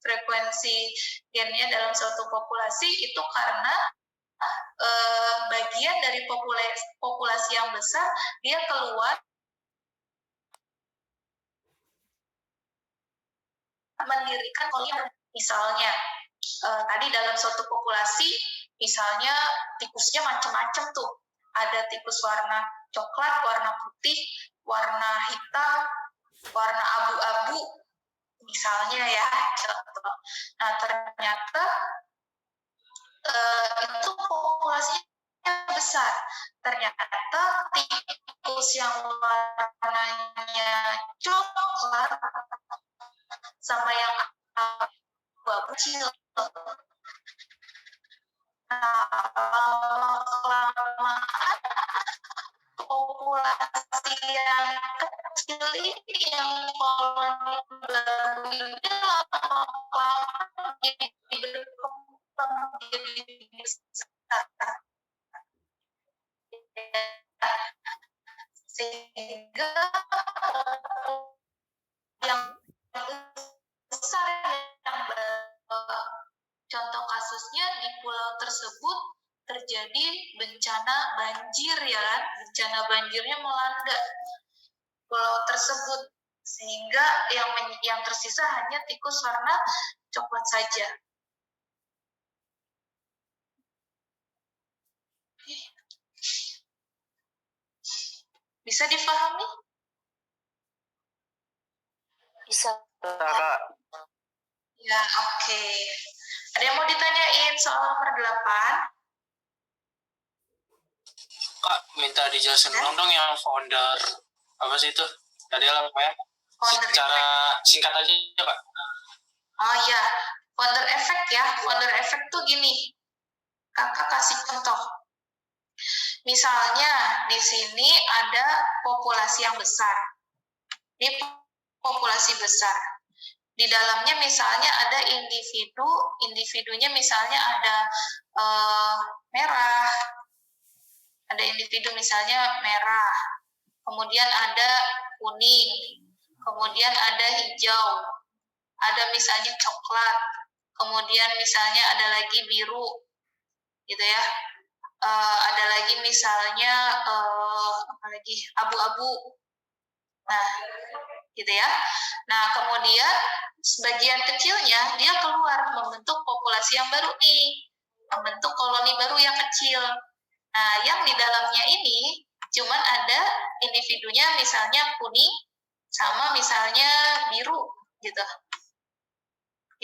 frekuensi gennya dalam suatu populasi itu karena bagian dari populasi yang besar dia keluar mendirikan koloni. Misalnya tadi dalam suatu populasi misalnya tikusnya macam-macam tuh, ada tikus warna coklat, warna putih, warna hitam, warna abu-abu, misalnya ya. Nah, ternyata itu populasinya besar. Ternyata tikus yang warnanya coklat sama yang abu-abu kecil. Nah, kelamaan populasi yang kecil ini yang koloni baru ini lama-lama jadi berkembang jadi besar, sehingga yang besar yang contoh kasusnya di pulau tersebut terjadi bencana banjir ya kan, bencana banjirnya melanda pulau tersebut sehingga yang tersisa hanya tikus warna coklat saja. Bisa dipahami?
Bisa.
Ya, oke. Ada yang mau ditanyain soal nomor 8?
minta dijelasin
Udah?
dong yang founder apa sih itu? Tadi apa ya?
Founder
Secara
effect.
singkat aja Kak.
Oh iya, founder effect ya. Founder effect tuh gini. Kakak kasih contoh. Misalnya di sini ada populasi yang besar. Ini populasi besar. Di dalamnya misalnya ada individunya misalnya ada merah, ada individu misalnya merah, kemudian ada kuning, kemudian ada hijau, ada misalnya coklat, kemudian misalnya ada lagi biru, gitu ya. Ada lagi misalnya apa lagi, abu-abu. Nah, gitu ya. Nah, kemudian sebagian kecilnya dia keluar membentuk populasi yang baru nih, membentuk koloni baru yang kecil. Nah, yang di dalamnya ini cuman ada individunya misalnya kuning sama misalnya biru gitu.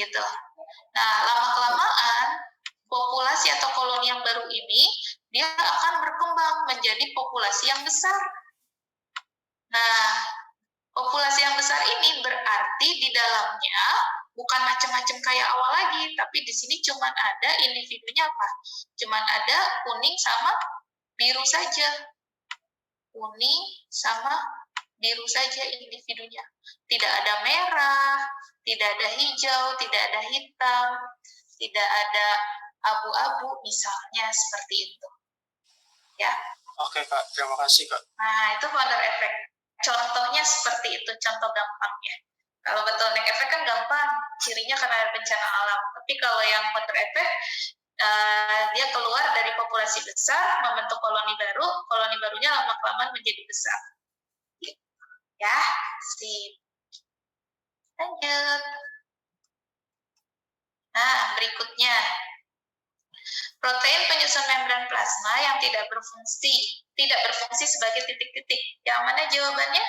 Gitu. Nah, lama-kelamaan populasi atau koloni yang baru ini dia akan berkembang menjadi populasi yang besar. Nah, populasi yang besar ini berarti di dalamnya bukan macam-macam kayak awal lagi, tapi di sini cuma ada individunya apa? Cuma ada kuning sama biru saja. Kuning sama biru saja individunya. Tidak ada merah, tidak ada hijau, tidak ada hitam, tidak ada abu-abu misalnya seperti itu. Ya.
Oke Kak, terima kasih Kak.
Nah, itu founder effect. Contohnya seperti itu, contoh gampangnya. Kalau bottleneck effect kan gampang, cirinya karena ada bencana alam. Tapi kalau yang founder effect, dia keluar dari populasi besar, membentuk koloni barunya lama-kelamaan menjadi besar. Ya, sip. Lanjut. Nah, berikutnya. Protein penyusun membran plasma yang tidak berfungsi sebagai titik-titik. Yang mana jawabannya?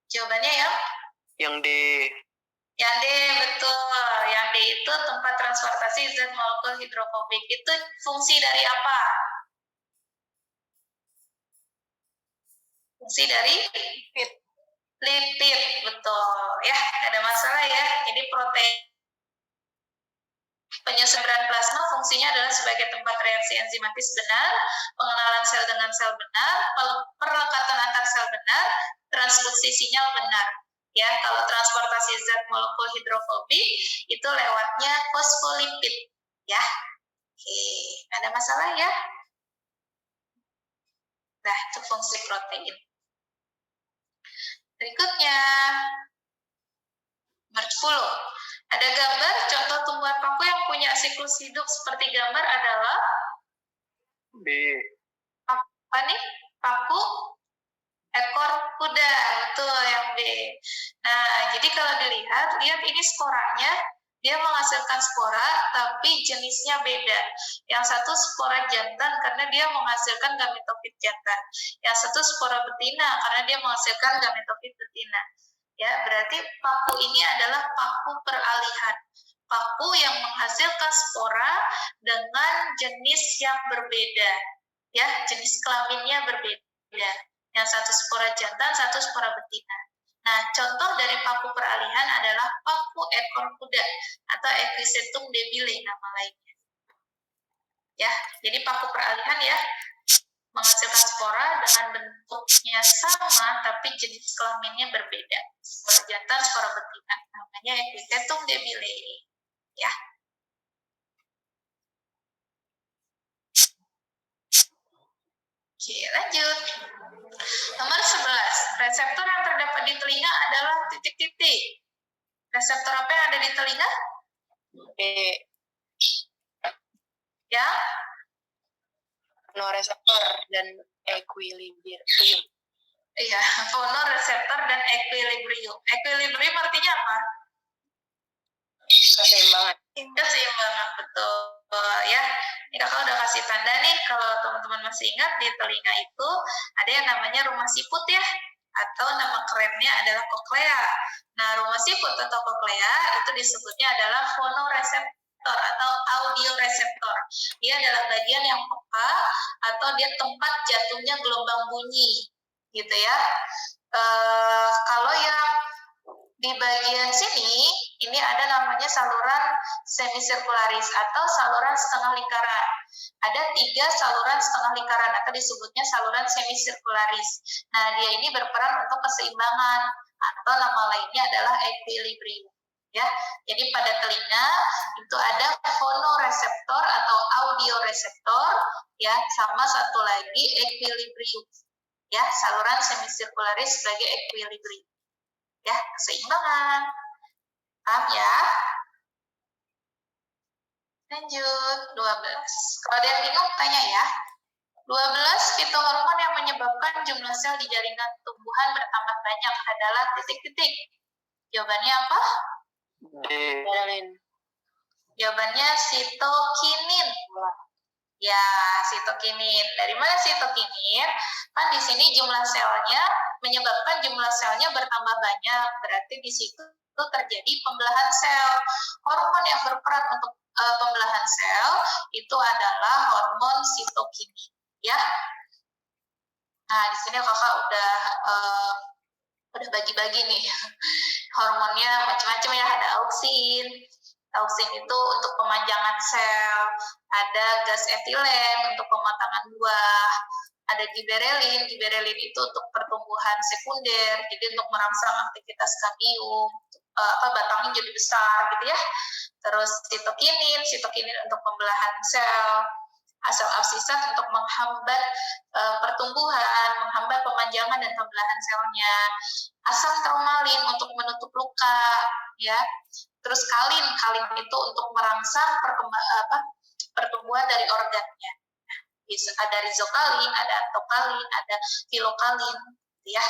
Jawabannya
Yang D.
Yang D, betul. Yang D itu tempat transportasi zat molekul hidrofobik. Itu fungsi dari apa? Fungsi dari lipid, betul. Ya, nggak ada masalah ya. Jadi protein penyusun membran plasma fungsinya adalah sebagai tempat reaksi enzimatis benar, pengenalan sel dengan sel benar, perlekatan antar sel benar, transduksi sinyal benar. Ya, kalau transportasi zat molekul hidrofobik itu lewatnya fosfolipid, ya. Oke, nggak ada masalah ya. Nah, itu fungsi protein. Berikutnya, nomor 10. Ada gambar contoh tumbuhan paku yang punya siklus hidup seperti gambar adalah
B.
apa nih? Paku ekor kuda, betul yang B. Nah, jadi kalau lihat ini sporanya, dia menghasilkan spora, tapi jenisnya beda. Yang satu spora jantan karena dia menghasilkan gametofit jantan. Yang satu spora betina karena dia menghasilkan gametofit betina. Ya, berarti paku ini adalah paku peralihan. Paku yang menghasilkan spora dengan jenis yang berbeda. Ya, jenis kelaminnya berbeda. Yang satu spora jantan, satu spora betina. Nah, contoh dari paku peralihan adalah paku ekor kuda atau Equisetum debile nama lainnya. Ya, jadi paku peralihan ya menghasilkan spora dengan bentuknya sama tapi jenis kelaminnya berbeda. Spora jantan, spora betina. Namanya Equisetum debile. Ya. Oke, lanjut. Nomor 11. Reseptor yang terdapat di telinga adalah titik-titik. Reseptor apa yang ada di telinga? Ya.
Fonoreseptor dan equilibrium.
Iya, fonoreseptor dan equilibrium. Equilibrium artinya apa?
Keseimbangan.
Keseimbangan, betul. Ya, ini kakak udah kasih tanda nih, kalau teman-teman masih ingat di telinga itu ada yang namanya rumah siput ya, atau nama kerennya adalah koklea. Nah, rumah siput atau koklea itu disebutnya adalah fonoreseptor. reseptor atau audio reseptor. Dia adalah bagian yang peka atau dia tempat jatuhnya gelombang bunyi, gitu ya. Kalau yang di bagian sini, ini ada namanya saluran semisirkularis atau saluran setengah lingkaran. Ada 3 saluran setengah lingkaran atau disebutnya saluran semisirkularis. Nah, dia ini berperan untuk keseimbangan atau nama lainnya adalah equilibrium. Ya, jadi pada telinga itu ada fonoreseptor atau audio reseptor, ya, sama satu lagi equilibrium. Ya, saluran semisirkularis sebagai equilibrium. Ya, keseimbangan. Paham ya? Lanjut, 12. Kalau ada yang bingung, tanya ya. 12 fitohormon yang menyebabkan jumlah sel di jaringan tumbuhan bertambah banyak adalah titik-titik. Jawabannya apa?
D.
Jawabannya sitokinin. Ya, sitokinin. Dari mana sitokinin? Kan di sini jumlah selnya menyebabkan jumlah selnya bertambah banyak. Berarti di situ terjadi pembelahan sel. Hormon yang berperan untuk pembelahan sel itu adalah hormon sitokinin. Ya. Nah, di sini kakak udah bagi-bagi nih. Hormonnya macam-macam ya. Ada auksin. Auksin itu untuk pemanjangan sel, ada gas etilen untuk pematangan buah, ada giberelin itu untuk pertumbuhan sekunder, jadi untuk merangsang aktivitas kambium, batangnya jadi besar gitu ya. Terus sitokinin untuk pembelahan sel, asam absisat untuk menghambat pertumbuhan, menghambat pemanjangan dan pembelahan selnya, asam traumalin untuk menutup luka, ya. Terus kalin itu untuk merangsang pertumbuhan dari organnya. Bisa ada rizokalin, ada antokalin, ada filokalin, ya.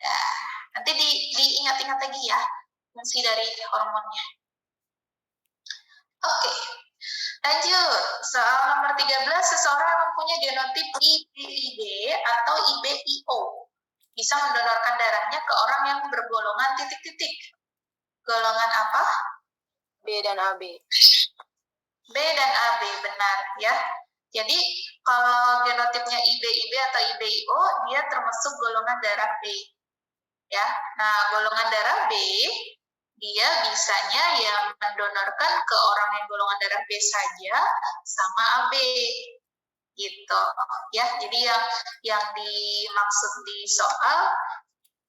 Nah, nanti diingat-ingat lagi ya fungsi dari hormonnya. Oke. Lanjut, soal nomor 13, seseorang mempunyai genotip IBIB atau IBIO. Bisa mendonorkan darahnya ke orang yang bergolongan titik-titik. Golongan apa?
B dan AB.
B dan AB, benar ya. Jadi kalau genotipnya IBIB atau IBIO, dia termasuk golongan darah B. Ya. Nah, golongan darah B dia bisanya ya mendonorkan ke orang yang golongan darah B saja sama AB gitu ya. Jadi yang dimaksud di soal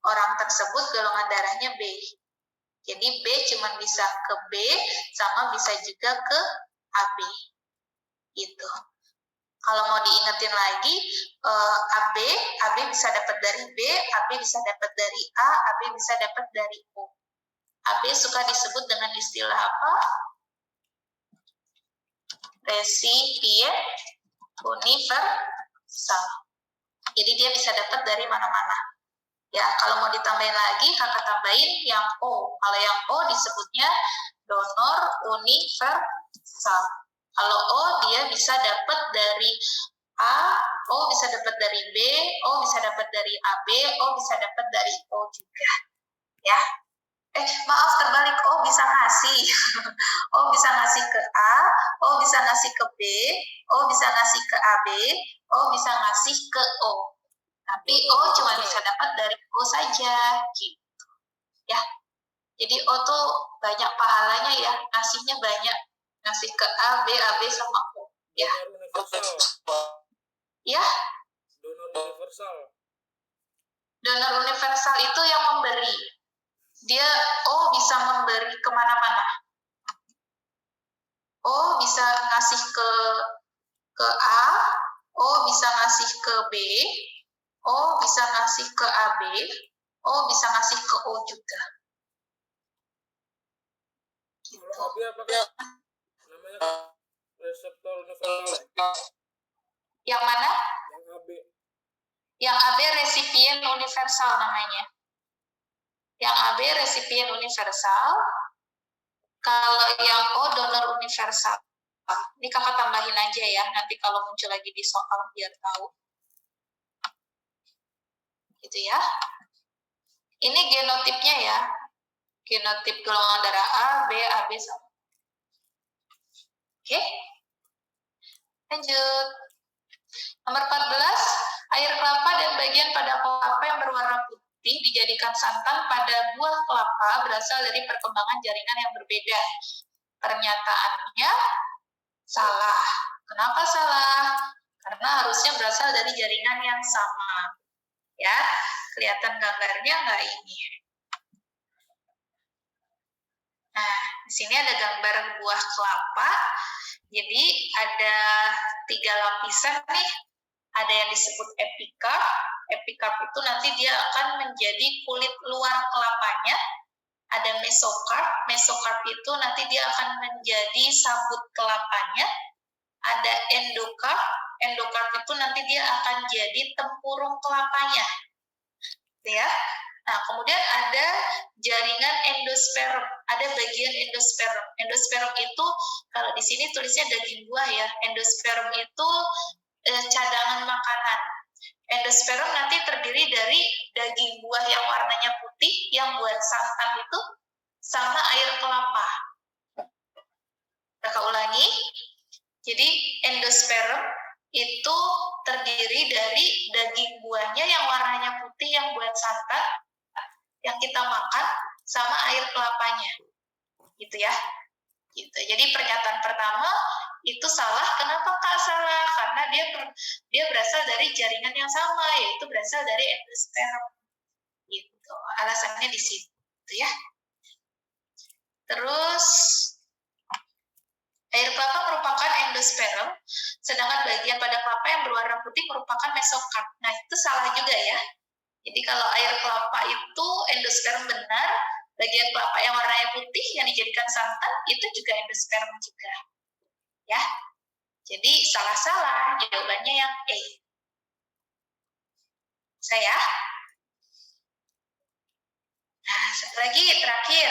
orang tersebut golongan darahnya B. Jadi B cuma bisa ke B sama bisa juga ke AB gitu. Kalau mau diingetin lagi, AB bisa dapat dari B, AB bisa dapat dari A, AB bisa dapat dari O. AB suka disebut dengan istilah apa? Resipien universal. Jadi dia bisa dapat dari mana-mana. Ya, kalau mau ditambahin lagi, kakak tambahin yang O. Kalau yang O disebutnya donor universal. Kalau O dia bisa dapat dari A, O bisa dapat dari B, O bisa dapat dari AB, O bisa dapat dari O juga. Ya. Maaf, terbalik, O bisa ngasih. O bisa ngasih ke A, O bisa ngasih ke B, O bisa ngasih ke AB, O bisa ngasih ke O. Tapi O cuma bisa dapat dari O saja, gitu. Ya. Jadi O tuh banyak pahalanya ya, ngasihnya banyak. Ngasih ke A, B sama O. Ya.
Donor universal.
Ya.
Donor universal.
Donor universal itu yang memberi. Dia O bisa memberi kemana-mana. O bisa ngasih ke A, O bisa ngasih ke B, O bisa ngasih ke AB, O bisa ngasih ke O juga. Gitu.
Kalau AB apakah namanya reseptor universal?
Yang mana?
Yang AB.
Yang AB resipien universal namanya. Yang AB resipien universal. Kalau yang O donor universal. Ini kakak tambahin aja ya, nanti kalau muncul lagi di soal biar tahu. Gitu ya. Ini genotipnya ya. Genotip golongan darah A, B, AB sama. Oke. Lanjut. Nomor 14, air kelapa dan bagian pada kelapa yang berwarna putih dijadikan santan pada buah kelapa berasal dari perkembangan jaringan yang berbeda. Pernyataannya salah. Kenapa salah? Karena harusnya berasal dari jaringan yang sama. Ya, kelihatan gambarnya nggak ini? Nah, di sini ada gambar buah kelapa. Jadi ada 3 lapisan nih. Ada yang disebut epicarp. Epicarp itu nanti dia akan menjadi kulit luar kelapanya. Ada mesocarp. Mesocarp itu nanti dia akan menjadi sabut kelapanya. Ada endocarp. Endocarp itu nanti dia akan jadi tempurung kelapanya. Ya. Nah, kemudian ada jaringan endosperm. Ada bagian endosperm. Endosperm itu kalau di sini tulisnya daging buah ya. Endosperm itu cadangan makanan. Endosperm nanti terdiri dari daging buah yang warnanya putih yang buat santan itu sama air kelapa. Kita ulangi. Jadi endosperm itu terdiri dari daging buahnya yang warnanya putih yang buat santan yang kita makan sama air kelapanya. Gitu ya. Gitu. Jadi pernyataan pertama itu salah. Kenapa Kak salah? Karena dia berasal dari jaringan yang sama, yaitu berasal dari endosperm. Gitu. Alasannya di situ ya. Terus air kelapa merupakan endosperm, sedangkan bagian pada kelapa yang berwarna putih merupakan mesocarp. Nah, itu salah juga ya. Jadi kalau air kelapa itu endosperm benar, bagian kelapa yang warnanya putih yang dijadikan santan itu juga endosperm juga. Ya. Jadi salah-salah, jawabannya yang E. Saya. Nah, satu lagi terakhir.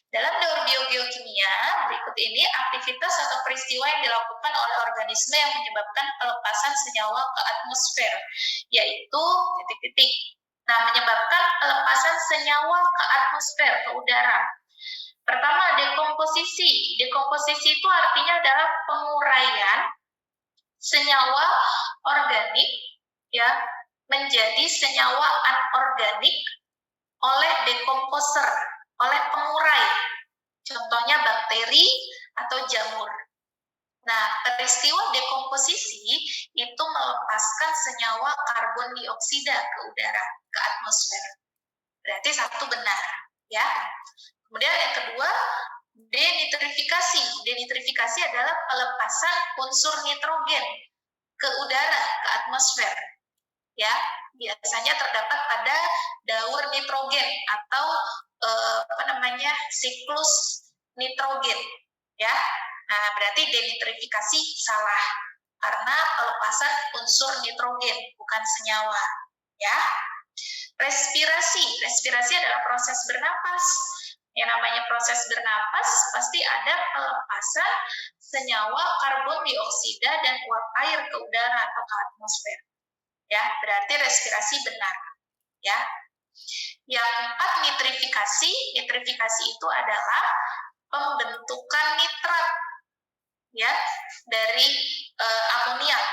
Dalam teori biogeokimia, berikut ini aktivitas atau peristiwa yang dilakukan oleh organisme yang menyebabkan pelepasan senyawa ke atmosfer, yaitu titik-titik. Nah, menyebabkan pelepasan senyawa ke atmosfer, ke udara. Pertama, dekomposisi. Dekomposisi itu artinya adalah penguraian senyawa organik ya menjadi senyawa anorganik oleh dekomposer, oleh pengurai. Contohnya bakteri atau jamur. Nah, peristiwa dekomposisi itu melepaskan senyawa karbon dioksida ke udara, ke atmosfer. Berarti satu benar, ya. Kemudian yang kedua, denitrifikasi. Denitrifikasi adalah pelepasan unsur nitrogen ke udara, ke atmosfer. Ya, biasanya terdapat pada daur nitrogen atau siklus nitrogen. Ya, nah berarti denitrifikasi salah karena pelepasan unsur nitrogen bukan senyawa. Ya, respirasi adalah proses bernapas. Yang namanya proses bernapas pasti ada pelepasan senyawa karbon dioksida dan uap air ke udara atau ke atmosfer. Ya, berarti respirasi benar. Ya. Yang keempat, nitrifikasi. Nitrifikasi itu adalah pembentukan nitrat ya dari amoniak.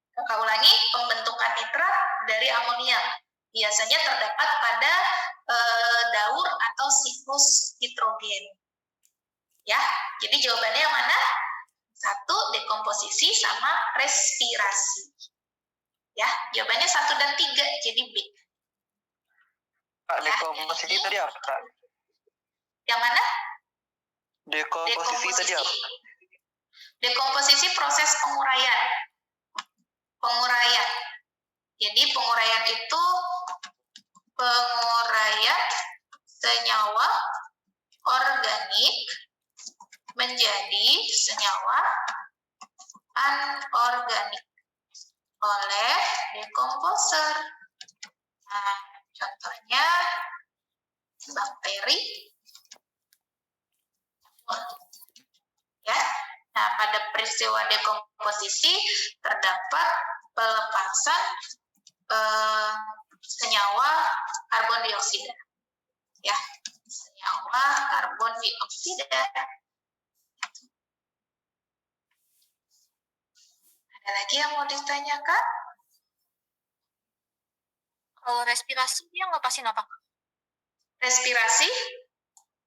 Kita ulangi, pembentukan nitrat dari amoniak. Biasanya terdapat pada daur atau siklus nitrogen. Ya, jadi jawabannya yang mana? 1, dekomposisi sama respirasi. Ya, jawabannya 1 dan 3, jadi B.
Kak, dekomposisi tadi apa, Kak?
Yang mana?
Dekomposisi tadi apa?
Dekomposisi proses penguraian. Penguraian. Jadi penguraian itu penguraian senyawa organik menjadi senyawa anorganik oleh dekomposer. Nah, contohnya bakteri. Ya. Nah, pada peristiwa dekomposisi terdapat pelepasan senyawa karbon dioksida. Ya, senyawa karbon dioksida. Ada lagi yang mau ditanyakan?
Kalau respirasi dia ngelepasin apa?
Respirasi?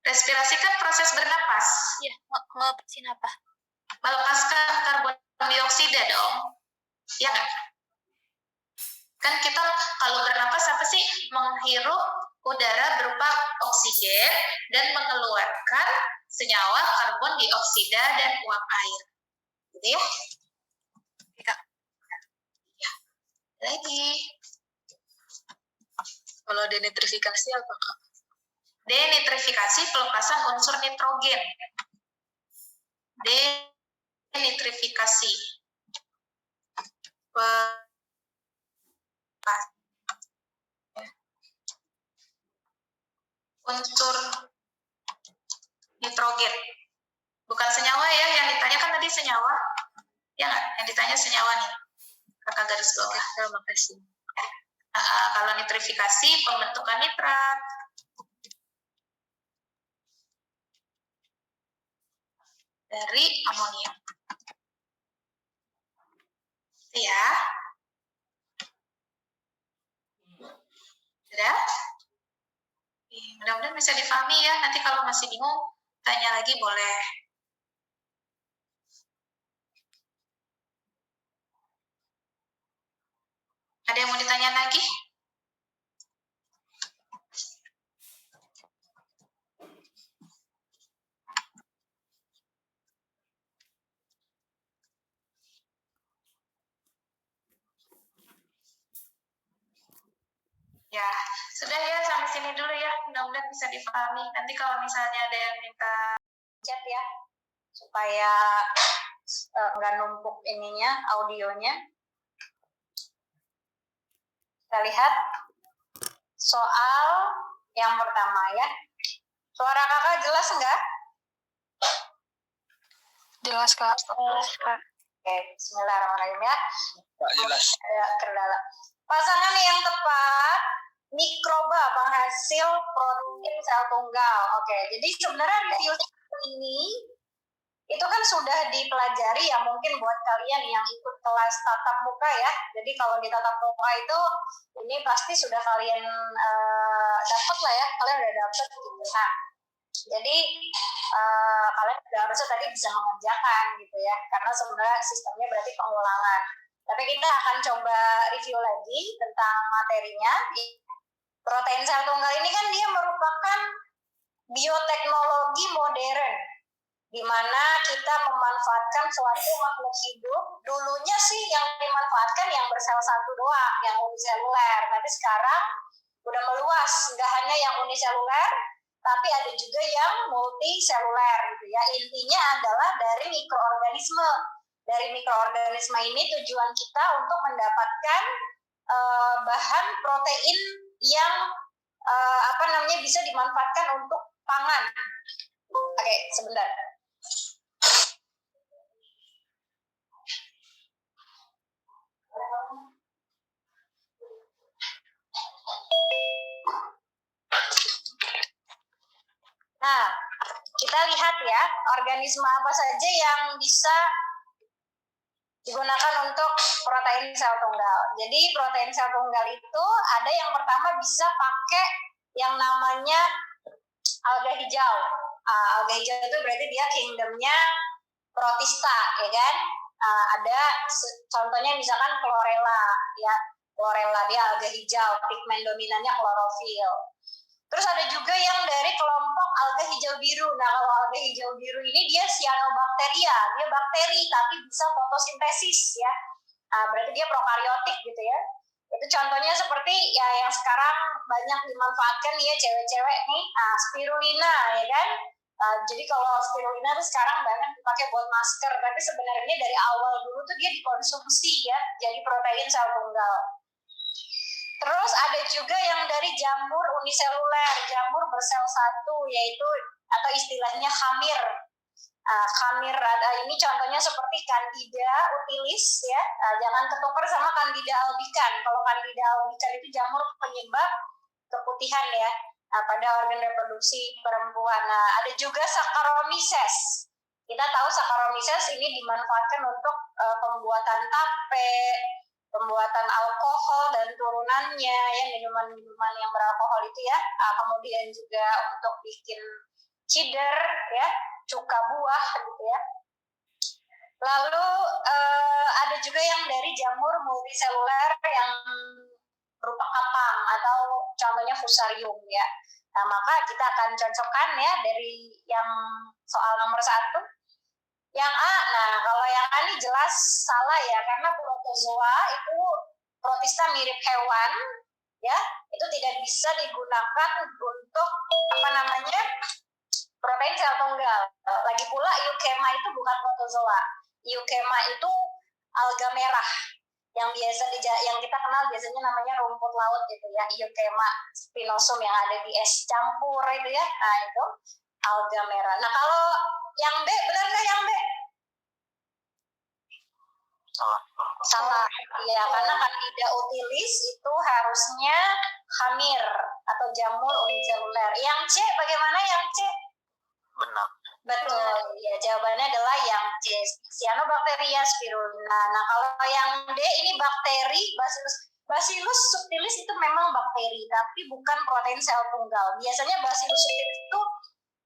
Respirasi kan proses bernapas.
Iya, ngelepasin apa?
Melepaskan karbon dioksida dong. Ya kan? Kan kita kalau bernapas apa sih? Menghirup udara berupa oksigen dan mengeluarkan senyawa karbon dioksida dan uap air. Gitu ya?
Kak.
Ya. Lagi.
Kalau denitrifikasi apa, Kak?
Denitrifikasi pelepasan unsur nitrogen. Denitrifikasi. Unsur nitrogen. Bukan senyawa ya, yang ditanya kan tadi senyawa. Ya nggak? Yang ditanya senyawa nih. Kakak garis bawah.
Terima kasih.
Kalau nitrifikasi, pembentukan nitrat. Dari amonium. Ya. Sudah? Mudah-mudahan bisa dipahami ya. Nanti kalau masih bingung, tanya lagi boleh. Ada yang mau ditanya lagi? Ya, sudah ya, sampai sini dulu ya. Mudah-mudahan bisa dipahami. Nanti kalau misalnya ada yang minta chat ya, supaya nggak numpuk ininya, audionya. Kita lihat soal yang pertama ya. Suara kakak jelas nggak?
Jelas, Kak.
Jelas, Kak.
Oke, bismillahirrahmanirrahim ya.
Pak jelas.
Ada kendala. Pasangan yang tepat mikroba penghasil protein sel tunggal. Oke, jadi sebenarnya review ini itu kan sudah dipelajari ya, mungkin buat kalian yang ikut kelas tatap muka ya. Jadi kalau di tatap muka itu ini pasti sudah kalian dapat lah ya, kalian udah dapat gitu. Nah, jadi kalian udah harusnya tadi bisa mengerjakan gitu ya, karena sebenarnya sistemnya berarti pengulangan. Tapi kita akan coba review lagi tentang materinya. Protein sel tunggal ini kan dia merupakan bioteknologi modern, di mana kita memanfaatkan suatu makhluk hidup. Dulunya sih yang dimanfaatkan yang bersel satu doang, yang uniseluler. Tapi sekarang udah meluas, nggak hanya yang uniseluler, tapi ada juga yang multiseluler gitu ya. Intinya adalah dari mikroorganisme. Dari mikroorganisme ini tujuan kita untuk mendapatkan bahan protein yang bisa dimanfaatkan untuk pangan. Oke, sebentar. Nah, kita lihat ya, organisme apa saja yang bisa digunakan untuk protein sel tunggal. Jadi protein sel tunggal itu ada yang pertama bisa pakai yang namanya alga hijau. Alga hijau itu berarti dia kingdomnya protista, ya kan? Ada contohnya misalkan chlorella, ya. Chlorella dia alga hijau, pigmen dominannya klorofil. Terus ada juga yang dari kelompok alga hijau biru. Nah, kalau alga hijau biru ini dia cyanobacteria, dia bakteri tapi bisa fotosintesis ya. Berarti dia prokaryotik gitu ya. Itu contohnya seperti ya yang sekarang banyak dimanfaatkan ya cewek-cewek nih, spirulina ya kan. Jadi kalau spirulina tuh sekarang banyak dipakai buat masker, tapi sebenarnya dari awal dulu tuh dia dikonsumsi ya, jadi protein sel tunggal. Terus ada juga yang dari jamur uniseluler, jamur bersel satu, yaitu atau istilahnya khamir. Khamir ini contohnya seperti Candida utilis ya. Jangan ketukar sama Candida albicans. Kalau Candida albicans itu jamur penyebab keputihan ya pada organ reproduksi perempuan. Nah, ada juga Saccharomyces. Kita tahu Saccharomyces ini dimanfaatkan untuk
pembuatan tape, pembuatan alkohol dan turunannya, ya minuman-minuman yang beralkohol itu ya. Kemudian juga untuk bikin cider, ya, cuka buah gitu ya. Lalu ada juga yang dari jamur multiseluler yang berupa kapang atau contohnya fusarium ya. Nah, maka kita akan cocokkan ya dari yang soal nomor 1. Yang A, nah kalau yang A ini jelas salah ya, karena protozoa itu protista mirip hewan, ya, itu tidak bisa digunakan untuk protein sel tunggal. Lagi pula Euchema itu bukan protozoa. Euchema itu alga merah yang kita kenal biasanya namanya rumput laut gitu ya, Euchema spinosum yang ada di es campur itu ya. Nah, itu alga merah. Nah, kalau yang B, benar nggak yang B? Salah. Iya, karena Candida utilis itu harusnya hamir atau jamur uniseluler. Yang C, bagaimana yang C?
Benar.
Betul. Ya, jawabannya adalah yang C, Cyanobacteria spirulina. Nah, kalau yang D ini bakteri, Bacillus subtilis itu memang bakteri, tapi bukan protein sel tunggal. Biasanya Bacillus subtilis itu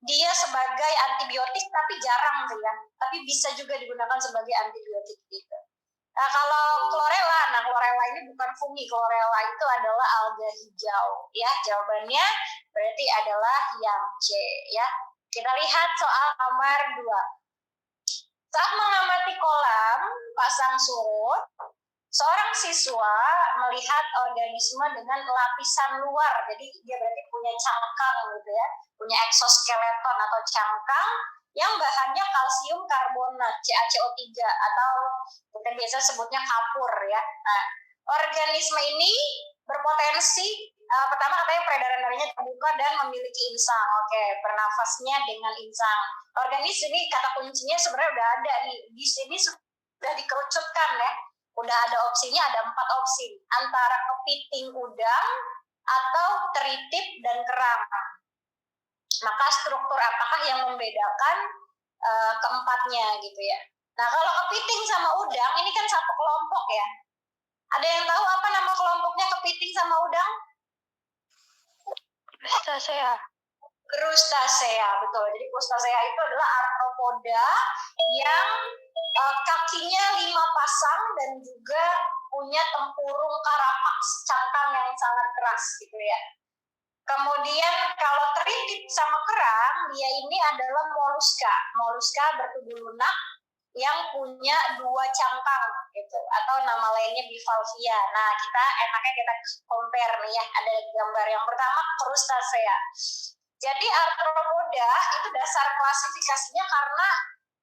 dia sebagai antibiotik, tapi jarang sih ya. Tapi bisa juga digunakan sebagai antibiotik gitu. Nah, kalau chlorella ini bukan fungi. Chlorella itu adalah alga hijau. Ya, jawabannya berarti adalah yang C. Ya, kita lihat soal nomor 2. Saat mengamati kolam pasang surut, seorang siswa melihat organisme dengan lapisan luar. Jadi dia berarti punya cangkang gitu ya, punya exoskeleton atau cangkang yang bahannya kalsium karbonat CaCO3 atau kita biasa sebutnya kapur ya. Nah, organisme ini berpotensi pertama katanya peredaran darahnya terbuka dan memiliki insang. Oke, bernafasnya dengan insang. Organisme ini kata kuncinya sebenarnya udah ada nih. Di sini sudah dikerucutkan ya. Udah ada opsinya, ada 4 opsi. Antara kepiting udang atau teritip dan kerang. Maka struktur apakah yang membedakan keempatnya gitu ya. Nah, kalau kepiting sama udang ini kan satu kelompok ya. Ada yang tahu apa nama kelompoknya kepiting sama udang? Crustacea, betul. Jadi Crustacea itu adalah arthropoda yang kakinya 5 pasang dan juga punya tempurung karapaks, cangkang yang sangat keras gitu ya. Kemudian kalau teritip sama kerang, dia ini adalah moluska bertubuh lunak yang punya 2 cangkang gitu, atau nama lainnya bivalvia. Nah, enaknya kita compare nih ya. Ada gambar yang pertama Crustacea. Jadi arthropoda itu dasar klasifikasinya karena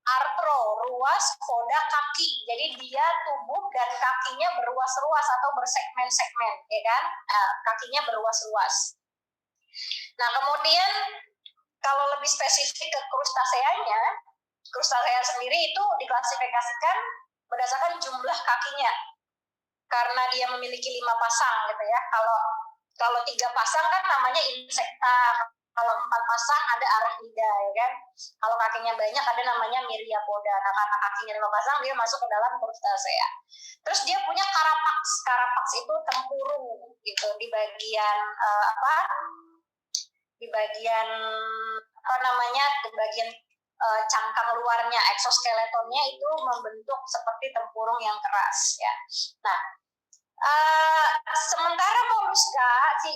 arthro, ruas, poda, kaki. Jadi dia tubuh dan kakinya berruas-ruas atau bersegmen-segmen, ya kan? Nah, kakinya berruas-ruas. Nah, kemudian kalau lebih spesifik ke Crustacea-nya, Crustacea sendiri itu diklasifikasikan berdasarkan jumlah kakinya. Karena dia memiliki 5 pasang gitu ya. Kalau 3 pasang kan namanya insekta. Kalau 4 pasang ada arachnida ya kan. Kalau kakinya banyak ada namanya myriapoda. Nah, karena kakinya 5 pasang dia masuk ke dalam Crustacea. Terus dia punya karapaks. Karapaks itu tempurung gitu di bagian di bagian cangkang luarnya, exoskeletonnya itu membentuk seperti tempurung yang keras ya. Nah, sementara moluska si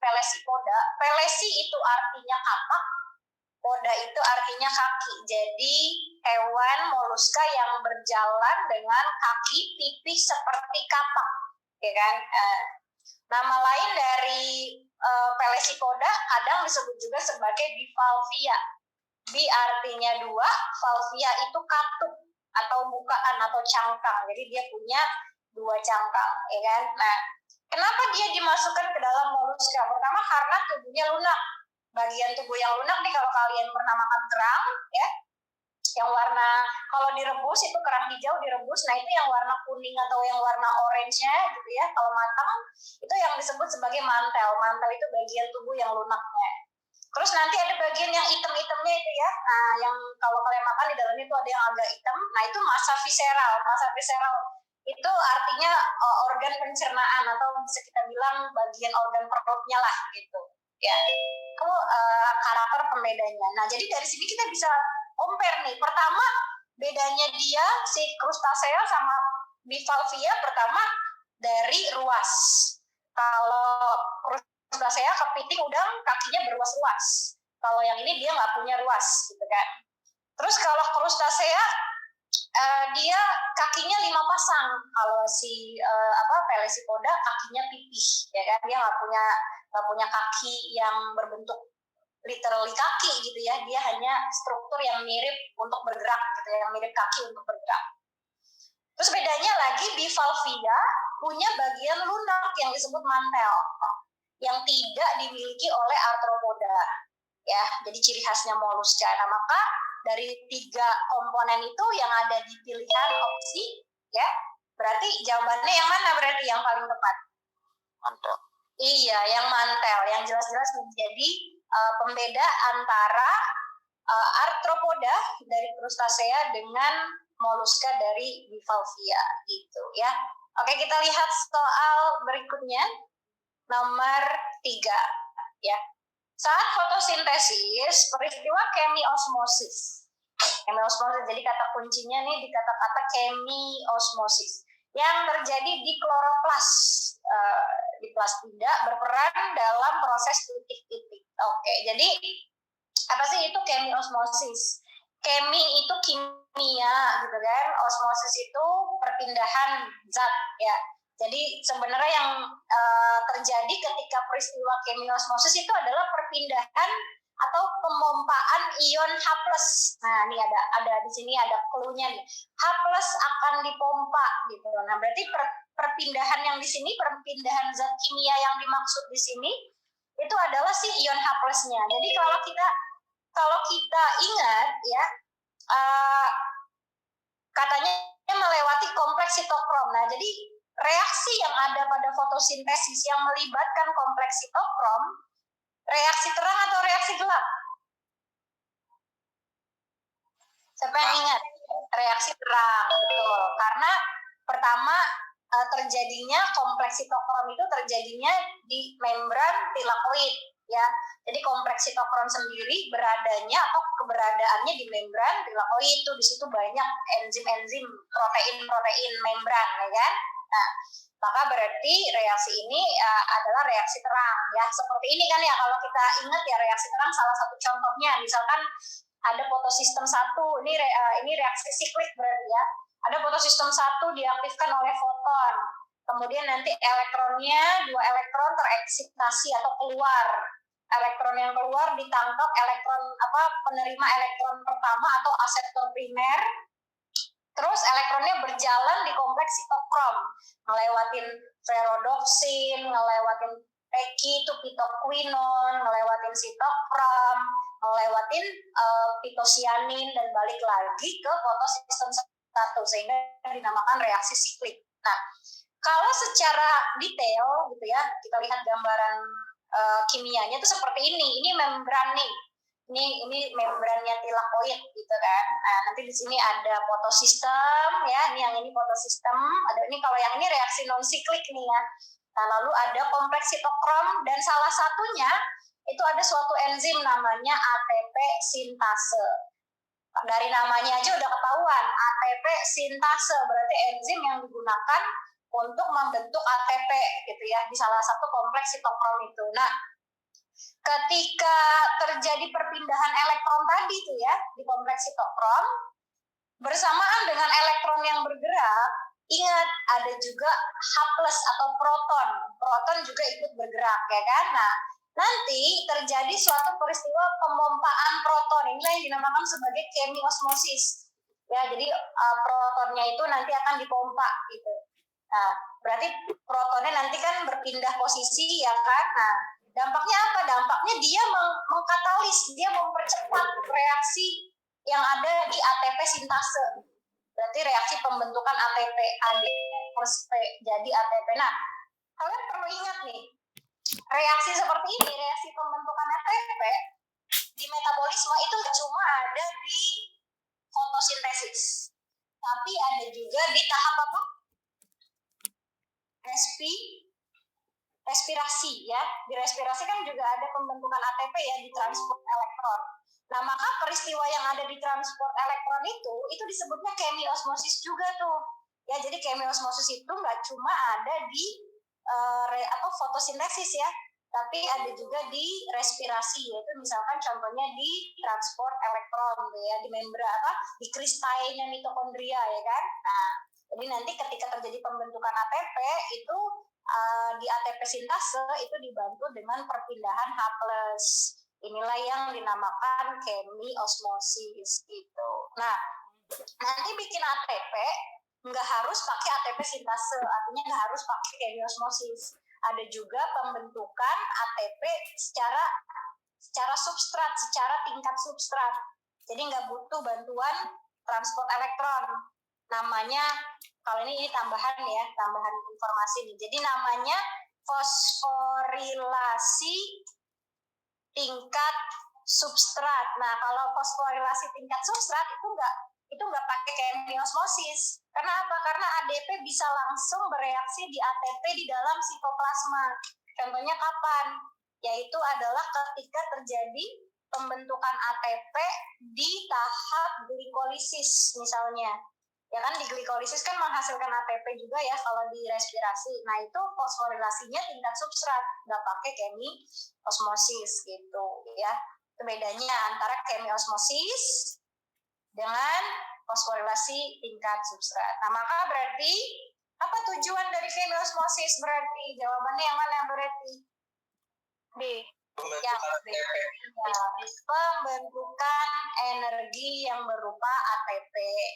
pelesipoda, pelesi itu artinya kapak, poda itu artinya kaki. Jadi hewan moluska yang berjalan dengan kaki pipih seperti kapak, ya kan? Nama lain dari pelesipoda kadang disebut juga sebagai bivalvia. Bi artinya 2, valvia itu katup atau bukaan atau cangkang. Jadi dia punya 2 cangkang, ya kan? Nah, kenapa dia dimasukkan ke dalam moluska? Pertama karena tubuhnya lunak. Bagian tubuh yang lunak nih kalau kalian pernah makan kerang, ya, yang warna kalau direbus itu kerang hijau direbus, nah itu yang warna kuning atau yang warna orange-nya gitu ya. Kalau matang itu yang disebut sebagai mantel. Mantel itu bagian tubuh yang lunaknya. Terus nanti ada bagian yang hitam-hitamnya itu ya. Nah, yang kalau kalian makan di dalamnya itu ada yang agak hitam. Nah, itu massa visceral. Massa visceral itu artinya organ pencernaan atau bisa kita bilang bagian organ perutnya lah gitu. Ya, itu karakter pembedanya. Nah, jadi dari sini kita bisa compare nih. Pertama, bedanya dia si Crustacea sama Bivalvia pertama dari ruas. Kalau Crustacea kepiting udang kakinya berluas-luas. Kalau yang ini dia nggak punya ruas gitu kan. Terus kalau Crustacea dia kakinya 5 pasang. Kalau si Pelecypoda kakinya pipih ya kan, dia nggak punya kaki yang berbentuk literally kaki gitu ya, dia hanya struktur yang mirip untuk bergerak gitu ya, yang mirip kaki untuk bergerak. Terus bedanya lagi Bivalvia punya bagian lunak yang disebut mantel yang tidak dimiliki oleh arthropoda ya, jadi ciri khasnya moluska. Nah, maka dari 3 komponen itu yang ada di pilihan opsi ya, berarti jawabannya yang mana berarti yang paling tepat?
Mantel.
Iya, yang mantel, yang jelas-jelas menjadi pembeda antara arthropoda dari Crustacea dengan moluska dari Bivalvia gitu ya. Oke, kita lihat soal berikutnya nomor 3 ya. Saat fotosintesis, peristiwa chemiosmosis. Chemiosmosis, jadi kata kuncinya nih di kata-kata chemiosmosis yang terjadi di kloroplas, di plastida berperan dalam proses titik-titik. Oke, jadi apa sih itu chemiosmosis? Chemi itu kimia gitu kan, osmosis itu perpindahan zat ya. Jadi sebenarnya yang terjadi ketika peristiwa chemiosmosis itu adalah perpindahan atau pemompaan ion H+. Nah, ini ada di sini ada clue-nya nih. H+ akan dipompa gitu. Nah, berarti perpindahan yang di sini, perpindahan zat kimia yang dimaksud di sini itu adalah si ion H+-nya. Jadi kalau kita ingat ya, katanya melewati kompleks sitokrom. Nah, jadi reaksi yang ada pada fotosintesis yang melibatkan kompleks sitokrom, reaksi terang atau reaksi gelap? Siapa yang ingat? Reaksi terang, betul. Karena pertama terjadinya kompleks sitokrom itu terjadinya di membran tilakoid ya. Jadi kompleks sitokrom sendiri beradanya atau keberadaannya di membran tilakoid, itu di situ banyak enzim-enzim, protein-protein membran ya kan. Nah, maka berarti reaksi ini adalah reaksi terang ya. Seperti ini kan ya, kalau kita ingat ya, reaksi terang salah satu contohnya misalkan ada fotosistem 1, ini reaksi siklik berarti ya. Ada fotosistem 1 diaktifkan oleh foton. Kemudian nanti elektronnya, 2 elektron tereksitasi atau keluar. Elektron yang keluar ditangkap penerima elektron pertama atau aseptor primer. Terus elektronnya berjalan di kompleks sitokrom, ngelewatin ferrodoksin, ngelewatin pekitupitoquinon, ngelewatin sitokrom, ngelewatin pitosianin dan balik lagi ke fotosistem 1 sehingga dinamakan reaksi siklik. Nah, kalau secara detail gitu ya, kita lihat gambaran kimianya itu seperti ini. Ini membran nih. Ini membrannya tilakoid gitu kan. Nah, nanti di sini ada fotosistem ya. Ini yang ini fotosistem. Ada ini, kalau yang ini reaksi non siklik nih ya. Nah, lalu ada kompleks sitokrom dan salah satunya itu ada suatu enzim namanya ATP sintase. Dari namanya aja udah ketahuan, ATP sintase berarti enzim yang digunakan untuk membentuk ATP gitu ya di salah satu kompleks sitokrom itu. Nah, ketika terjadi perpindahan elektron tadi tuh ya di kompleks sitokrom, bersamaan dengan elektron yang bergerak, ingat ada juga H+ atau proton. Proton juga ikut bergerak ya kan. Nah, nanti terjadi suatu peristiwa pemompaan proton. Inilah yang dinamakan sebagai chemiosmosis. Ya, jadi protonnya itu nanti akan dipompa gitu. Nah, berarti protonnya nanti kan berpindah posisi ya kan. Nah, dampaknya apa? Dampaknya dia mengkatalis, dia mempercepat reaksi yang ada di ATP sintase. Berarti reaksi pembentukan ATP, AD plus P jadi ATP. Nah, kalian perlu ingat nih, reaksi seperti ini, reaksi pembentukan ATP pembentukan ATP ya di transport elektron. Nah, maka peristiwa yang ada di transport elektron itu disebutnya chemiosmosis juga tuh. Ya, jadi chemiosmosis itu nggak cuma ada di fotosintesis ya, tapi ada juga di respirasi, yaitu misalkan contohnya di transport elektron gitu ya, di di kristalnya mitokondria ya kan. Nah, jadi nanti ketika terjadi pembentukan ATP itu di ATP sintase itu dibantu dengan perpindahan H+. Inilah yang dinamakan chemiosmosis gitu. Nah, nanti bikin ATP nggak harus pakai ATP sintase, artinya nggak harus pakai chemiosmosis. Ada juga pembentukan ATP secara substrat, secara tingkat substrat. Jadi nggak butuh bantuan transport elektron. Namanya, kalau ini tambahan ya, tambahan informasi nih. Jadi namanya fosforilasi tingkat substrat. Nah, kalau fosforilasi tingkat substrat itu nggak pakai chemiosmosis. Karena apa? Karena ADP bisa langsung bereaksi di ATP di dalam sitoplasma. Contohnya kapan? Yaitu adalah ketika terjadi pembentukan ATP di tahap glikolisis misalnya. Ya kan, di glikolisis kan menghasilkan ATP juga ya kalau di respirasi. Nah, itu fosforilasinya tingkat substrat, nggak pakai chemiosmosis gitu ya. Itu bedanya antara chemiosmosis dengan fosforilasi tingkat substrat. Nah, maka berarti apa tujuan dari chemiosmosis berarti? Jawabannya yang mana berarti? B. Yang B. Ya, pembentukan energi yang berupa ATP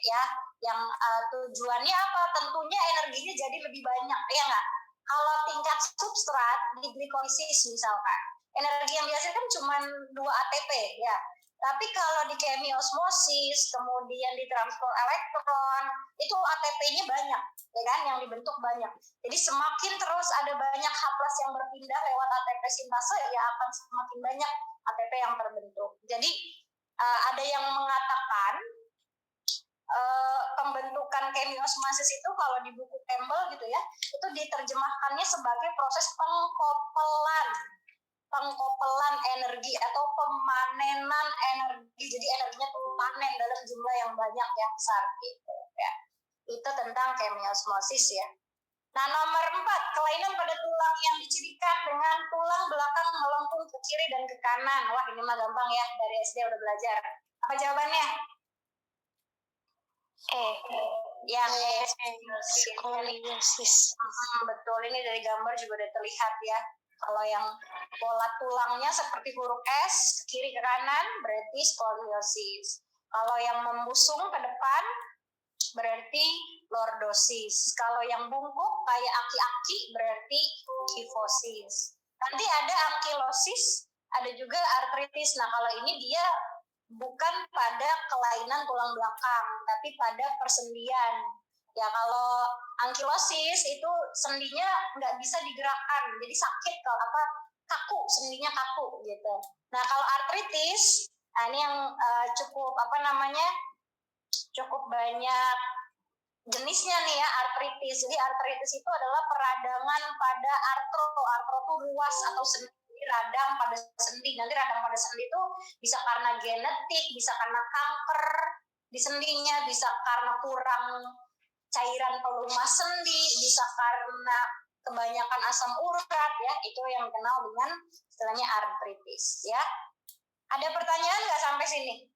ya. Yang tujuannya apa? Tentunya energinya jadi lebih banyak, ya nggak? Kalau tingkat substrat di glikolisis misalkan, energi yang dihasilkan cuma 2 ATP ya. Tapi kalau di chemiosmosis, kemudian di transport elektron, itu ATP-nya banyak, ya kan? Yang dibentuk banyak. Jadi semakin terus ada banyak H+ yang berpindah lewat ATP sintase, ya akan semakin banyak ATP yang terbentuk. Jadi ada yang mengatakan pembentukan chemiosmosis itu kalau di buku Campbell gitu ya, itu diterjemahkannya sebagai proses pengkopelan energi atau pemanenan energi. Jadi energinya tuh panen dalam jumlah yang banyak, yang besar gitu ya. Itu tentang chemiosmosis ya. Nah, nomor 4, kelainan pada tulang yang dicirikan dengan tulang belakang melengkung ke kiri dan ke kanan. Wah, ini mah gampang ya, dari SD udah belajar. Apa jawabannya? Yang skoliosis. Betul, ini dari gambar juga udah terlihat ya. Kalau yang pola tulangnya seperti huruf S, kiri ke kanan, berarti skoliosis. Kalau yang membusung ke depan, berarti lordosis. Kalau yang bungkuk kayak aki-aki, berarti kifosis. Nanti ada ankilosis, ada juga artritis. Nah, kalau ini dia bukan pada kelainan tulang belakang, tapi pada persendian. Ya, kalau ankilosis itu sendinya nggak bisa digerakkan, jadi sakit kalau kaku, sendinya kaku gitu. Nah, kalau artritis, nah ini yang cukup banyak jenisnya nih ya, artritis. Jadi artritis itu adalah peradangan pada artro itu ruas atau sendi, radang pada sendi. Nanti radang pada sendi itu bisa karena genetik, bisa karena kanker di sendinya, bisa karena kurang cairan pelumas sendi, bisa karena kebanyakan asam urat ya. Itu yang dikenal dengan istilahnya artritis ya. Ada pertanyaan nggak sampai sini?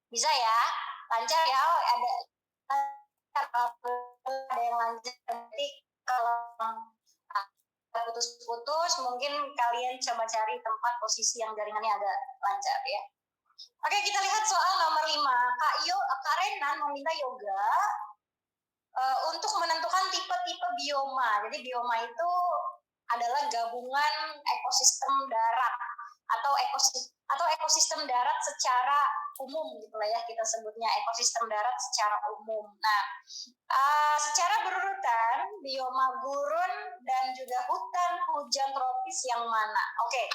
Bisa ya, lancar ya. Ada yang lancar, nanti kalau putus-putus mungkin kalian coba cari tempat posisi yang jaringannya agak lancar ya. Oke, kita lihat soal nomor 5. Kak Renan meminta Yoga untuk menentukan tipe-tipe bioma. Jadi bioma itu adalah gabungan ekosistem darat atau ekosistem darat secara umum gitu lah ya, kita sebutnya ekosistem darat secara umum. Nah, secara berurutan bioma gurun dan juga hutan hujan tropis yang mana? Oke.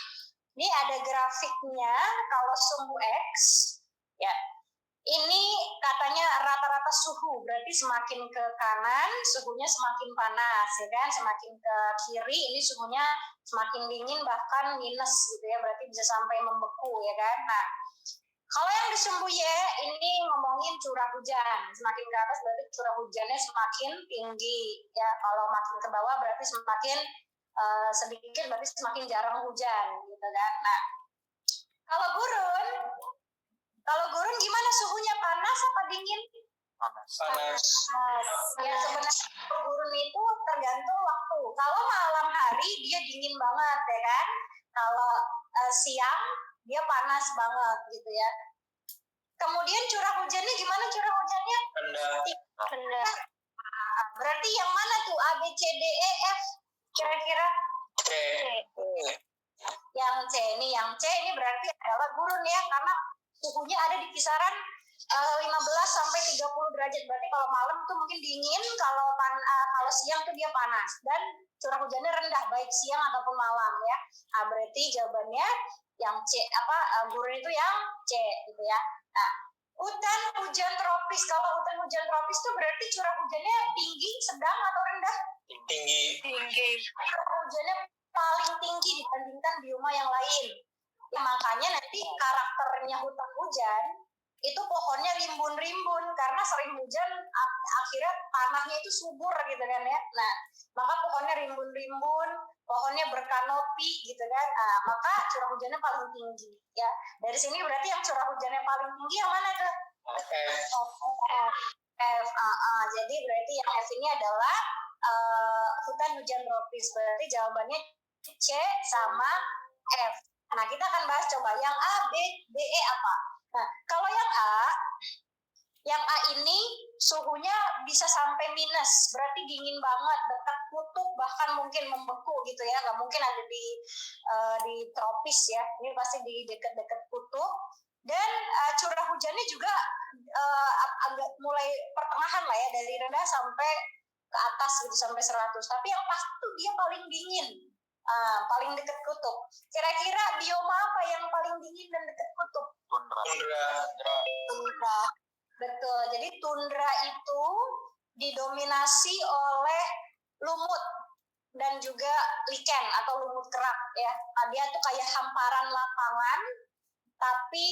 Ini ada grafiknya kalau sumbu X ya. Ini katanya rata-rata suhu, berarti semakin ke kanan suhunya semakin panas, ya kan? Semakin ke kiri ini suhunya semakin dingin bahkan minus gitu ya, berarti bisa sampai membeku ya kan? Nah, kalau yang di sumbu Y ini ngomongin curah hujan, semakin ke atas berarti curah hujannya semakin tinggi ya. Kalau makin ke bawah berarti semakin sedikit, berarti semakin jarang hujan gitu kan. Nah, kalau gurun gimana suhunya, panas apa dingin?
Panas.
Ya sebenarnya gurun itu tergantung waktu. Kalau malam hari dia dingin banget ya kan. Kalau siang dia panas banget gitu ya. Kemudian curah hujannya gimana curah hujannya?
Rendah.
Berarti yang mana tuh A, B, C, D, E, F kira-kira?
C.
Yang C ini berarti adalah gurun ya, karena suhunya ada di kisaran 15 sampai 30 derajat. Berarti kalau malam tuh mungkin dingin, kalau siang tuh dia panas dan curah hujannya rendah baik siang ataupun malam ya. Nah, berarti jawabannya yang C, gurun itu yang C gitu ya. Nah, hujan tropis. Kalau hujan tropis tuh berarti curah hujannya tinggi, sedang atau rendah?
Tinggi.
Curah hujannya paling tinggi dibandingkan bioma yang lain. Ya, makanya nanti karakternya hutan hujan itu pohonnya rimbun-rimbun karena sering hujan, akhirnya tanahnya itu subur gitu kan ya. Nah, maka pohonnya rimbun-rimbun, pohonnya berkanopi gitu kan. Nah, maka curah hujannya paling tinggi ya. Dari sini berarti yang curah hujannya paling tinggi yang mana tuh? F. Jadi berarti yang F ini adalah hutan hujan tropis. Berarti jawabannya C sama F. Nah, kita akan bahas coba yang A, B, D, E apa. Nah, kalau yang A ini suhunya bisa sampai minus, berarti dingin banget, dekat kutub, bahkan mungkin membeku gitu ya, nggak mungkin ada di tropis ya, ini pasti di dekat-dekat kutub. Dan curah hujannya juga agak mulai pertengahan lah ya, dari rendah sampai ke atas gitu, sampai 100. Tapi yang pasti tuh dia paling dingin, paling dekat kutub. Kira-kira bioma apa yang paling dingin dan dekat kutub? Tundra. Betul. Jadi tundra itu didominasi oleh lumut dan juga lichen atau lumut kerak ya. Dia tuh kayak hamparan lapangan, tapi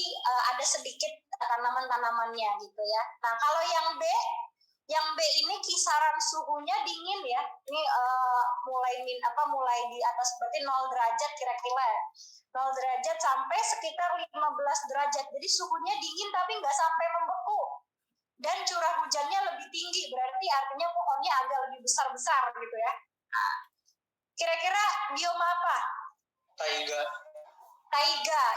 ada sedikit tanaman-tanamannya gitu ya. Nah, kalau yang B ini kisaran suhunya dingin ya. Ini mulai di atas berarti 0 derajat kira-kira ya. 0 derajat sampai sekitar 15 derajat. Jadi suhunya dingin tapi nggak sampai membeku. Dan curah hujannya lebih tinggi, berarti artinya pohonnya agak lebih besar-besar gitu ya. Nah, kira-kira bioma apa? Taiga.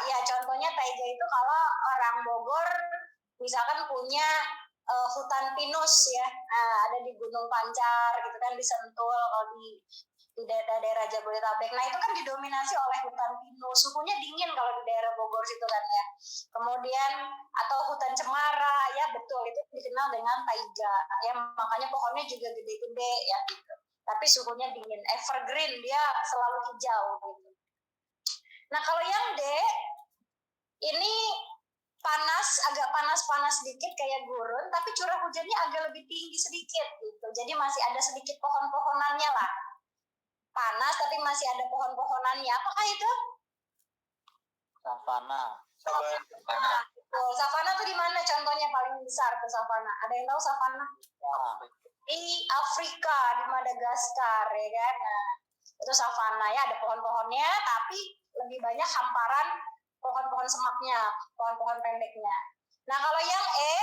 Ya, contohnya taiga itu kalau orang Bogor misalkan punya hutan pinus ya, ada di Gunung Pancar gitu kan, di Sentul, kalau di daerah Jabodetabek. Nah, itu kan didominasi oleh hutan pinus, suhunya dingin kalau di daerah Bogor situ kan ya. Kemudian atau hutan cemara ya, betul, itu dikenal dengan taiga ya, makanya pohonnya juga gede-gede ya gitu. Tapi suhunya dingin, evergreen, dia selalu hijau gitu. Nah, kalau yang D ini agak panas dikit kayak gurun, tapi curah hujannya agak lebih tinggi sedikit gitu. Jadi masih ada sedikit pohon-pohonannya lah. Panas tapi masih ada pohon-pohonannya. Apakah itu?
Savana.
Savana tuh di mana contohnya paling besar tuh savana? Ada yang tahu savana? Di Afrika, di Madagaskar ya kan. Nah, itu savana ya, ada pohon-pohonnya tapi lebih banyak hamparan pohon-pohon semaknya, pohon-pohon pendeknya. Nah, kalau yang E,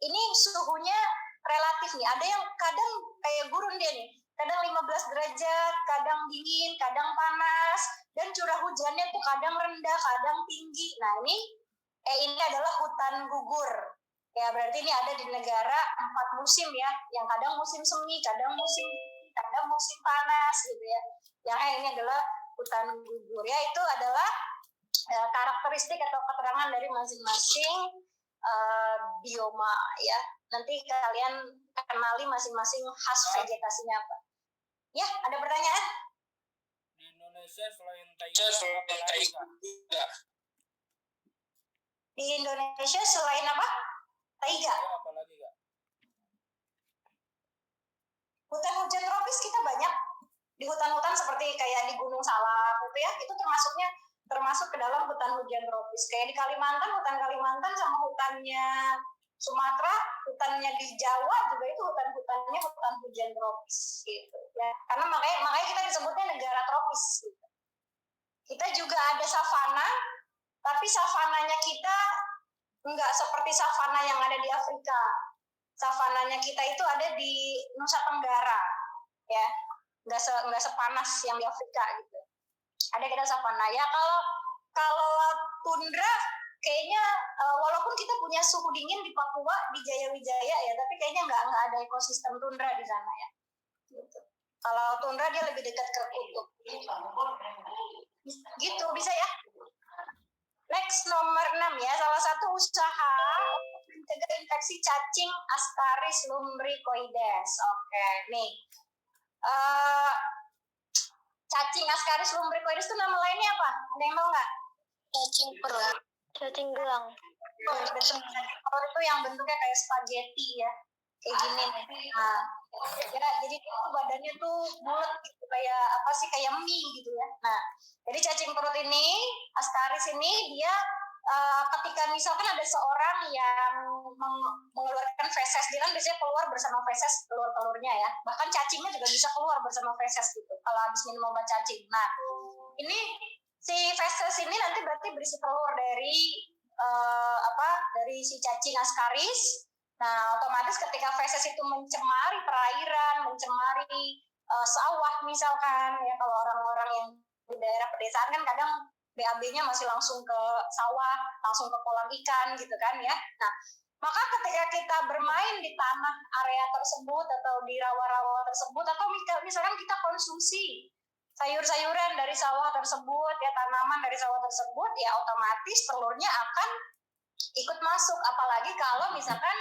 ini suhunya relatif nih. Ada yang kadang kayak gurun dia nih. Kadang 15 derajat, kadang dingin, kadang panas. Dan curah hujannya tuh kadang rendah, kadang tinggi. Nah, ini adalah hutan gugur. Ya, berarti ini ada di negara 4 musim ya. Yang kadang musim semi, kadang musim panas gitu ya. Yang ini adalah hutan gugur. Ya, itu adalah karakteristik atau keterangan dari masing-masing bioma ya. Nanti kalian kenali masing-masing khas vegetasinya apa. Ya, ada pertanyaan?
Di Indonesia selain taiga apa lagi?
Di Indonesia selain apa? Taiga.
Ya, apalagi Kak?
Hutan hujan tropis kita banyak di hutan-hutan seperti kayak di Gunung Salak gitu ya, itu termasuk ke dalam hutan hujan tropis. Kayak di Kalimantan, hutan Kalimantan sama hutannya Sumatera, hutannya di Jawa juga itu hutan-hutannya hutan hujan tropis gitu ya. Karena makanya kita disebutnya negara tropis gitu. Kita juga ada savana, tapi savananya kita enggak seperti savana yang ada di Afrika. Savananya kita itu ada di Nusa Tenggara ya. Nggak sepanas yang di Afrika gitu. Ada kita savana ya. Kalau tundra kayaknya walaupun kita punya suhu dingin di Papua, di Jayawijaya ya, tapi kayaknya nggak ada ekosistem tundra di sana ya. Gitu. Kalau tundra dia lebih dekat ke kutub. Gitu bisa ya. Next nomor 6 ya, salah satu usaha mencegah infeksi cacing Ascaris lumbricoides. Oke, nih. Cacing Ascaris lumbricoides itu nama lainnya apa? Ada yang tahu nggak?
Cacing perut. Cacing gelang.
Cacing perut itu yang bentuknya kayak spaghetti ya, kayak gini nih. Nah, ya, jadi itu badannya tuh bulat gitu, kayak mie gitu ya. Nah, jadi cacing perut ini, Ascaris ini dia ketika misalkan ada seorang yang mengeluarkan feses, dia kan biasanya keluar bersama feses telur-telurnya ya. Bahkan cacingnya juga bisa keluar bersama feses gitu kalau habis minum obat cacing. Nah, ini si feses ini nanti berarti berisi telur dari dari si cacing Ascaris. Nah, otomatis ketika feses itu mencemari perairan, mencemari sawah misalkan ya, kalau orang-orang yang di daerah pedesaan kan kadang BAB-nya masih langsung ke sawah, langsung ke kolam ikan gitu kan ya. Nah, maka ketika kita bermain di tanah area tersebut atau di rawa-rawa tersebut, atau misalkan kita konsumsi sayur-sayuran dari sawah tersebut ya, tanaman dari sawah tersebut, ya otomatis telurnya akan ikut masuk. Apalagi kalau misalkan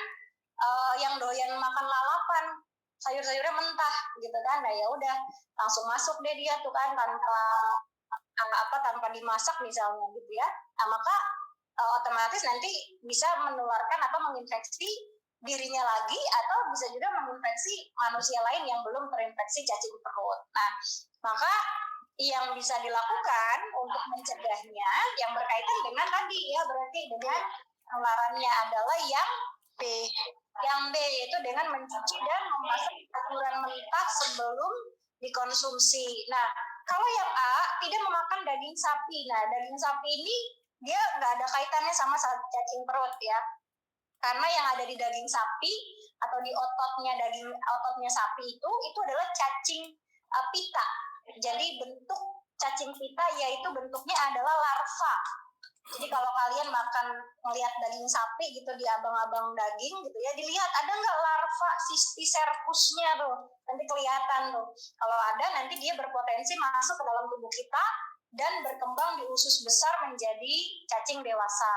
yang doyan makan lalapan, sayur-sayurnya mentah gitu kan, nah ya udah langsung masuk deh dia tuh kan tanpa dimasak misalnya gitu ya. Nah, maka otomatis nanti bisa menularkan atau menginfeksi dirinya lagi, atau bisa juga menginfeksi manusia lain yang belum terinfeksi cacing perut. Nah, maka yang bisa dilakukan untuk mencegahnya yang berkaitan dengan tadi ya, berarti dengan penularannya adalah yang B. Yang B yaitu dengan mencuci dan memasak sayuran mentah sebelum dikonsumsi. Nah, kalau yang A tidak memakan daging sapi. Nah, daging sapi ini dia nggak ada kaitannya sama cacing perut ya. Karena yang ada di daging sapi atau di ototnya sapi itu adalah cacing pita. Jadi bentuk cacing pita yaitu bentuknya adalah larva. Jadi kalau kalian melihat daging sapi gitu di abang-abang daging gitu ya, dilihat ada nggak larva Cysticercusnya tuh, nanti kelihatan tuh. Kalau ada nanti dia berpotensi masuk ke dalam tubuh kita dan berkembang di usus besar menjadi cacing dewasa.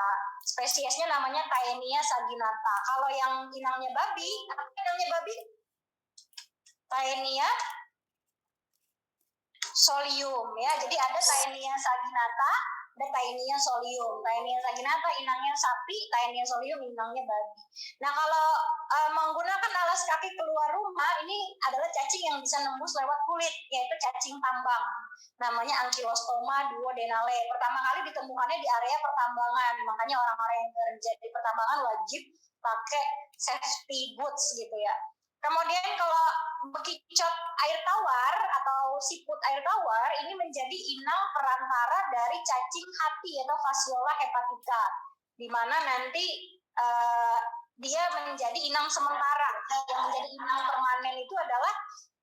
Spesiesnya namanya Taenia saginata. Kalau yang inangnya babi, apa inangnya babi? Taenia solium ya. Jadi ada Taenia saginata, ada Taenia solium. Taenia saginata inangnya sapi, Taenia solium inangnya babi. Nah, kalau menggunakan alas kaki keluar rumah, ini adalah cacing yang bisa nembus lewat kulit, yaitu cacing tambang. Namanya Ankylostoma duodenale. Pertama kali ditemukannya di area pertambangan. Makanya orang-orang yang kerja di pertambangan wajib pakai safety boots gitu ya. Kemudian kalau bekicot air tawar atau siput air tawar ini menjadi inang perantara dari cacing hati atau Fasciola hepatica, di mana nanti dia menjadi inang sementara. Yang menjadi inang permanen itu adalah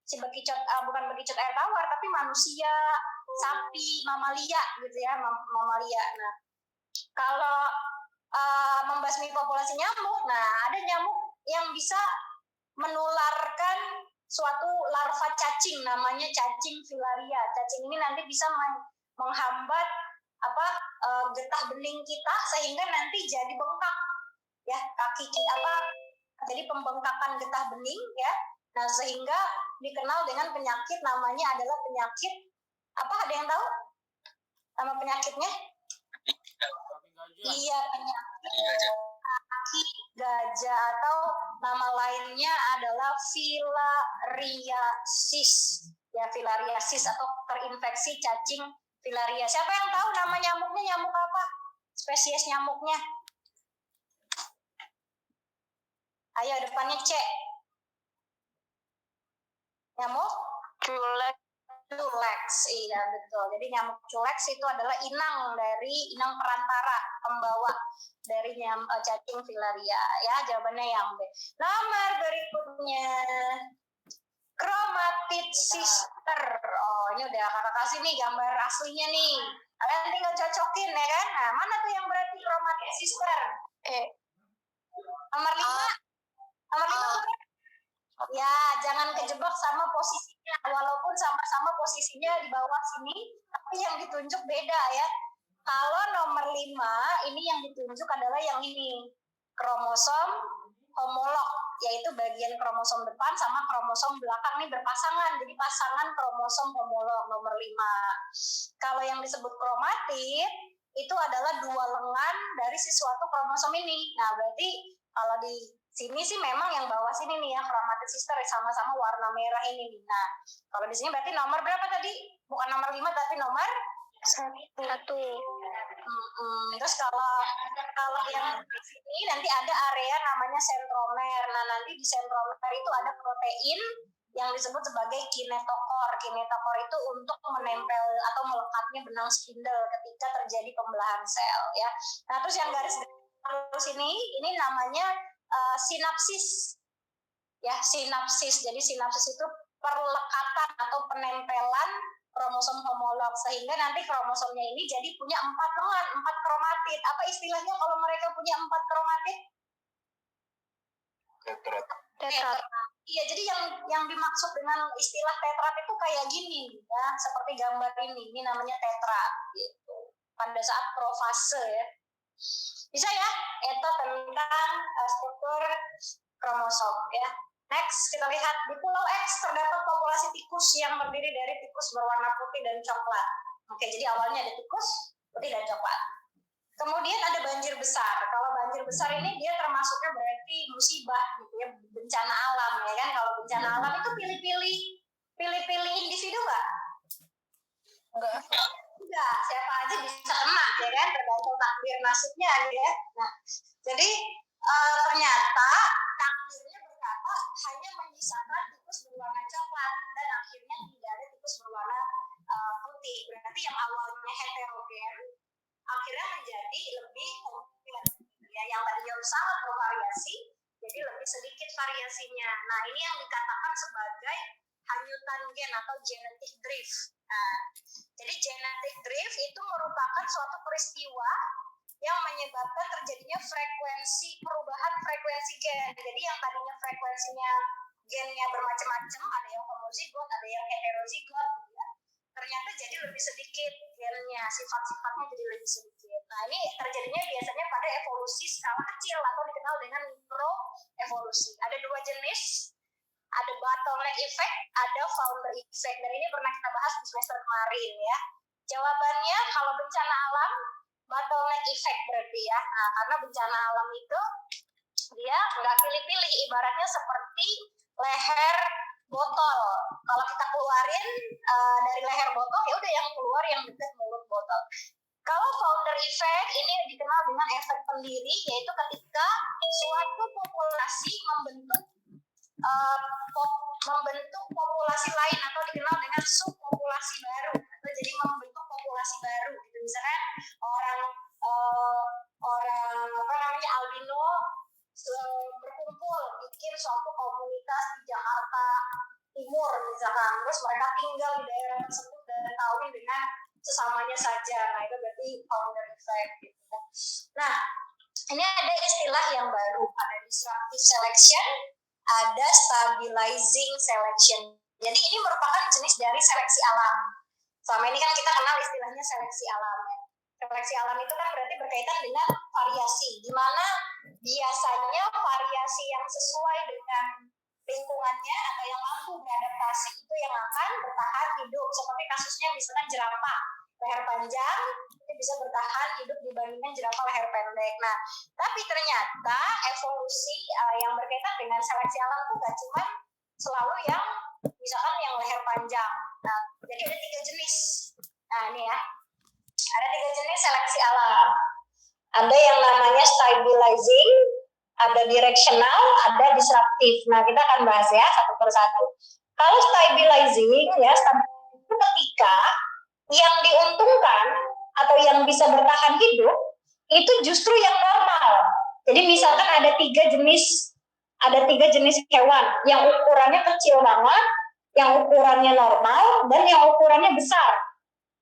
si bekicot, bukan bekicot air tawar tapi manusia, sapi, mamalia gitu ya, mamalia. Nah, kalau membasmi populasi nyamuk, nah ada nyamuk yang bisa menularkan suatu larva cacing namanya cacing filaria. Cacing ini nanti bisa menghambat getah bening kita sehingga nanti jadi bengkak ya kaki kita, jadi pembengkakan getah bening ya. Nah, sehingga dikenal dengan penyakit namanya adalah penyakit apa, ada yang tahu nama penyakitnya? Iya, penyakit gajah atau nama lainnya adalah filariasis. Ya, filariasis atau terinfeksi cacing filaria. Siapa yang tahu nama nyamuknya, nyamuk apa? Spesies nyamuknya. Ayo, depannya C. Nyamuk?
Culex.
Culex, iya betul. Jadi nyamuk culex itu adalah inang perantara, pembawa dari cacing filaria. Ya, jawabannya yang B. Nomor berikutnya, chromatid sister. Oh, ini udah kakak kasih nih gambar aslinya nih. Kalian tinggal cocokin ya kan? Nah, mana tuh yang berarti chromatid sister? Nomor 5. Nomor 5 ya, jangan kejebak sama posisinya. Walaupun sama-sama posisinya di bawah sini, tapi yang ditunjuk beda ya. Kalau nomor 5, ini yang ditunjuk adalah yang ini. Kromosom homolog, yaitu bagian kromosom depan sama kromosom belakang ini berpasangan. Jadi pasangan kromosom homolog nomor 5. Kalau yang disebut kromatid, itu adalah 2 lengan dari si suatu kromosom ini. Nah, berarti kalau di sini sih memang yang bawah sini nih ya, chromatid sister sama-sama warna merah ini nih. Nah, kalau di sini berarti nomor berapa tadi? Bukan nomor 5 tapi nomor 1. Terus kalau yang di sini nanti ada area namanya sentromer. Nah, nanti di sentromer itu ada protein yang disebut sebagai kinetokor. Kinetokor itu untuk menempel atau melekatnya benang spindle ketika terjadi pembelahan sel ya. Nah, terus yang garis ini namanya sinapsis. Ya, sinapsis. Jadi sinapsis itu perlekatan atau penempelan kromosom homolog sehingga nanti kromosomnya ini jadi punya 4 lengan, 4 kromatid. Apa istilahnya kalau mereka punya 4 kromatid? Tetrat. Iya, jadi yang dimaksud dengan istilah tetrat itu kayak gini ya, seperti gambar ini. Ini namanya tetrat gitu. Pada saat profase ya. Bisa ya? Itu tentang struktur kromosom ya. Next, kita lihat di Pulau X terdapat populasi tikus yang terdiri dari tikus berwarna putih dan coklat. Oke, jadi awalnya ada tikus putih dan coklat. Kemudian ada banjir besar. Kalau banjir besar ini dia termasuknya berarti musibah gitu ya, bencana alam ya kan. Kalau bencana alam itu pilih-pilih individu nggak? Enggak, siapa aja bisa kena ya kan, tergantung takdir nasibnya ya. Nah, jadi ternyata takdirnya berkata hanya menyisakan tikus berwarna coklat dan akhirnya tidak ada tikus berwarna putih. Berarti yang awalnya heterogen akhirnya menjadi lebih homogen. Ya, yang tadinya sangat bervariasi jadi lebih sedikit variasinya. Nah, ini yang dikatakan sebagai hanyutan gen atau genetic drift. Nah, jadi genetic drift itu merupakan suatu peristiwa yang menyebabkan terjadinya perubahan frekuensi gen. Jadi yang tadinya frekuensinya gennya bermacam-macam, ada yang homozigot, ada yang heterozigot, ya. Ternyata jadi lebih sedikit gennya, sifat-sifatnya jadi lebih sedikit. Nah, ini terjadinya biasanya pada evolusi skala kecil atau dikenal dengan mikroevolusi. Ada 2 jenis, ada bottleneck effect, ada founder effect. Dan ini pernah kita bahas di semester kemarin ya. Jawabannya kalau bencana alam, bottleneck effect berarti ya. Nah, karena bencana alam itu dia nggak pilih-pilih, ibaratnya seperti leher botol. Kalau kita keluarin dari leher botol, ya udah yang keluar yang dekat mulut botol. Kalau founder effect ini dikenal dengan efek pendiri, yaitu ketika suatu populasi membentuk populasi lain atau dikenal dengan subpopulasi baru, atau jadi membentuk populasi baru. Gitu. Misalkan orang albino berkumpul bikin suatu komunitas di Jakarta Timur misalkan, terus mereka tinggal di daerah tersebut dan kawin dengan sesamanya saja. Nah, itu berarti founder effect. Gitu. Nah, ini ada istilah yang baru, ada disruptive selection, ada stabilizing selection. Jadi ini merupakan jenis dari seleksi alam. Selama ini kan kita kenal istilahnya seleksi alam. Seleksi alam itu kan berarti berkaitan dengan variasi, di mana biasanya variasi yang sesuai dengan lingkungannya atau yang mampu beradaptasi itu yang akan bertahan hidup. Seperti kasusnya misalkan jerapah, leher panjang, itu bisa bertahan hidup dibandingkan jerapah leher pendek. Nah, tapi ternyata evolusi yang berkaitan dengan seleksi alam itu gak cuma selalu yang misalkan yang leher panjang. Nah, jadi ada 3 jenis. Nah, ini ya. Ada 3 jenis seleksi alam. Ada yang namanya stabilizing, ada directional, ada disruptive. Nah, kita akan bahas ya satu persatu. Kalau stabilizing ya, itu ketika yang diuntungkan atau yang bisa bertahan hidup itu justru yang normal. Jadi misalkan ada 3 jenis hewan yang ukurannya kecil banget, yang ukurannya normal, dan yang ukurannya besar.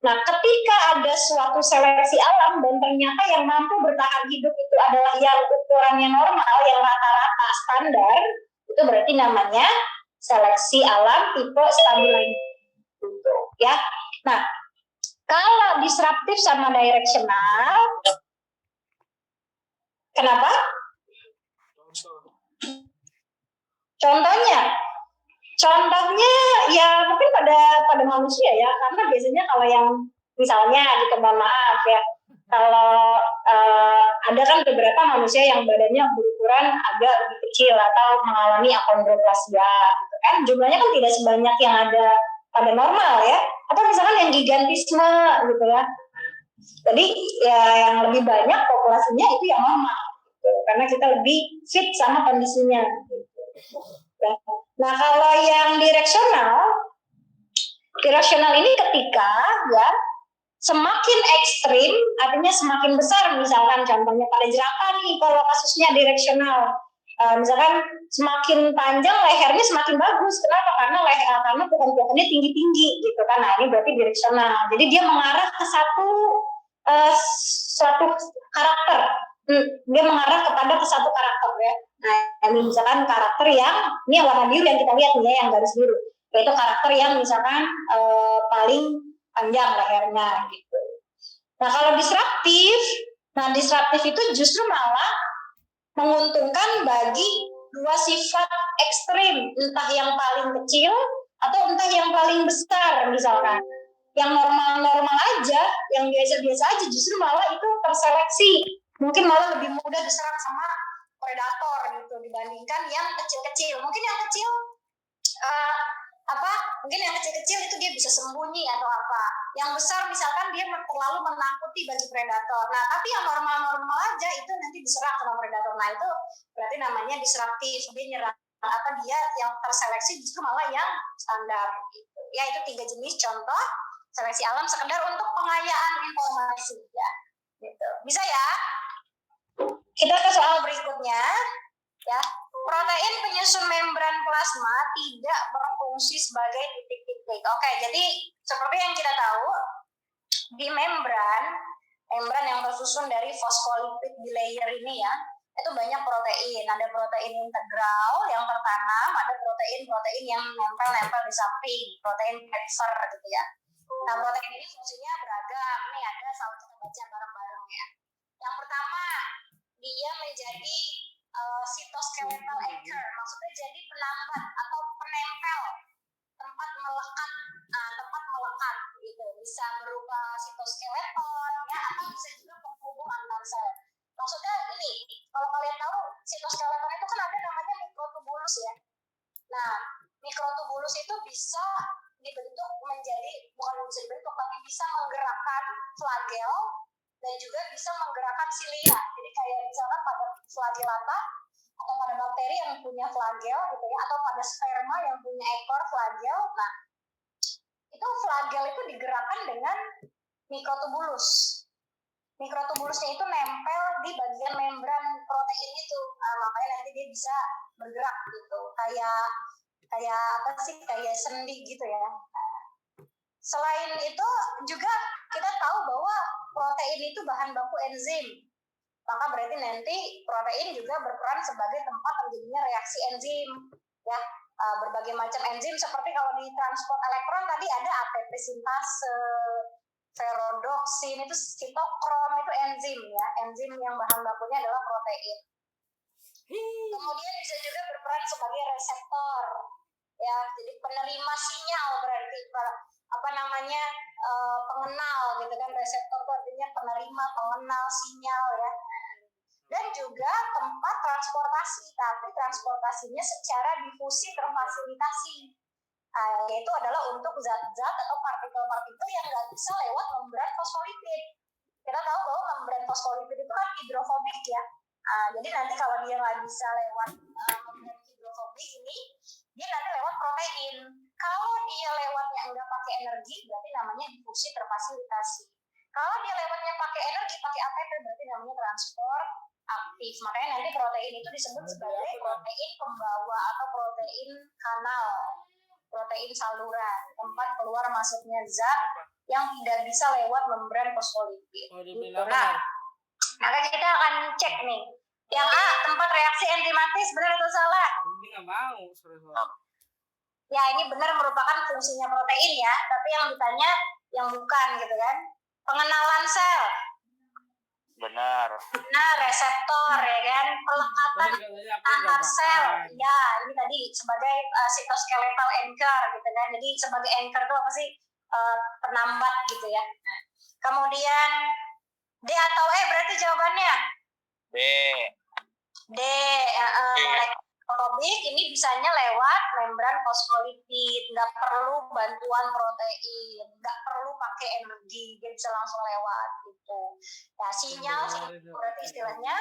Nah, ketika ada suatu seleksi alam dan ternyata yang mampu bertahan hidup itu adalah yang ukurannya normal, yang rata-rata standar, itu berarti namanya seleksi alam tipe stabilizing. Ya. Nah, kalau disruptif sama directional, kenapa? Contohnya ya mungkin pada manusia ya, karena biasanya kalau yang misalnya gitu, mohon maaf ya, kalau ada kan beberapa manusia yang badannya berukuran agak lebih kecil atau mengalami achondroplasia, gitu kan, jumlahnya kan tidak sebanyak yang ada pada normal ya, atau misalkan yang gigantisme gitu ya. Jadi ya yang lebih banyak populasinya itu yang normal, gitu, karena kita lebih fit sama kondisinya. Gitu. Nah, kalau yang direksional ini ketika ya semakin ekstrim, artinya semakin besar, misalkan contohnya pada jerapah nih, kalau kasusnya direksional, misalkan semakin panjang lehernya semakin bagus. Kenapa? Karena pohon-pohonnya tinggi-tinggi gitu kan. Nah, ini berarti direksional. Jadi dia mengarah ke suatu karakter. Dia mengarah kepada satu karakter ya. Nah, ini misalkan karakter yang, ini yang warna biru yang kita lihat nih ya, yang garis biru. Yaitu karakter yang misalkan paling panjang lehernya gitu. Nah, kalau disruptif itu justru malah menguntungkan bagi 2 sifat ekstrim, entah yang paling kecil atau entah yang paling besar misalkan. Yang normal-normal aja, yang biasa-biasa aja justru malah itu terseleksi. Mungkin malah lebih mudah diserang sama predator gitu dibandingkan yang kecil-kecil. Mungkin yang kecil mungkin yang kecil-kecil itu dia bisa sembunyi atau apa. Yang besar misalkan dia terlalu menakuti bagi predator. Nah, tapi yang normal-normal aja itu nanti diserang sama predator. Nah, itu berarti namanya disruptif. Dia nyerang dia yang terseleksi justru malah yang standar gitu. Ya, itu 3 jenis contoh seleksi alam sekedar untuk pengayaan informasi ya. Gitu. Bisa ya? Kita ke soal berikutnya ya. Protein penyusun membran plasma tidak berfungsi sebagai titik-titik. Oke, jadi seperti yang kita tahu di membran yang tersusun dari fosfolipid bilayer ini ya, itu banyak protein. Ada protein integral yang tertanam, ada protein yang nempel-nempel di samping, protein cancer gitu ya. Nah, protein ini fungsinya beragam. Nih ada kita baca bareng-bareng ya. Yang pertama, dia menjadi cytoskeletal anchor, maksudnya jadi penambat atau penempel, tempat melekat gitu. Bisa berupa sitoskeleton ya, atau bisa juga penghubung antar sel. Maksudnya ini, kalau kalian tahu sitoskeleton itu kan ada namanya mikrotubulus ya. Nah, mikrotubulus itu bisa dibentuk tapi bisa menggerakkan flagel dan juga bisa menggerakkan silia. Jadi kayak misalkan pada flagellata atau pada bakteri yang punya flagel gitu ya, atau pada sperma yang punya ekor flagel. Nah, itu flagel itu digerakkan dengan mikrotubulus. Mikrotubulusnya itu nempel di bagian membran protein itu. Nah, makanya nanti dia bisa bergerak gitu. Kayak sendi gitu ya. Selain itu juga kita tahu bahwa protein itu bahan baku enzim. Maka berarti nanti protein juga berperan sebagai tempat terjadinya reaksi enzim. Ya, berbagai macam enzim seperti kalau di transport elektron tadi ada ATP sintase, ferrodoksin, itu sitokrom, itu enzim ya. Enzim yang bahan bakunya adalah protein. Kemudian bisa juga berperan sebagai reseptor. Ya, jadi penerima sinyal berarti pengenal gitu kan. Reseptor itu artinya penerima, pengenal sinyal ya. Dan juga tempat transportasi, tapi transportasinya secara difusi terfasilitasi. Yaitu adalah untuk zat-zat atau partikel-partikel yang nggak bisa lewat membran fosfolipid. Kita tahu bahwa membran fosfolipid itu kan hidrofobik ya. Jadi nanti kalau dia nggak bisa lewat membran hidrofobik ini, dia nanti lewat protein. Kalau dia lewatnya nggak pakai energi, berarti namanya difusi terfasilitasi. Kalau dia lewatnya pakai energi, pakai ATP, berarti namanya transport aktif. Makanya nanti protein itu disebut sebagai protein pembawa atau protein kanal, protein saluran, tempat keluar masuknya zat yang tidak bisa lewat membran fosfolipid. Nah, maka kita akan cek nih. Yang A, tempat reaksi enzimatis, benar atau salah?
Ini nggak mau.
Ya, ini benar merupakan fungsinya protein ya, tapi yang ditanya yang bukan gitu kan. Pengenalan sel.
Benar.
Nah, reseptor ya kan, pelekatan antar sel. Ya, ini tadi sebagai cytoskeletal anchor gitu kan. Jadi sebagai anchor itu apa sih? Penambat gitu ya. Kemudian D atau E berarti jawabannya?
B.
Molekufobik ini bisanya lewat membran fosfolipid, nggak perlu bantuan protein, nggak perlu pakai energi, dia bisa langsung lewat gitu. Ya, sinyal berarti istilahnya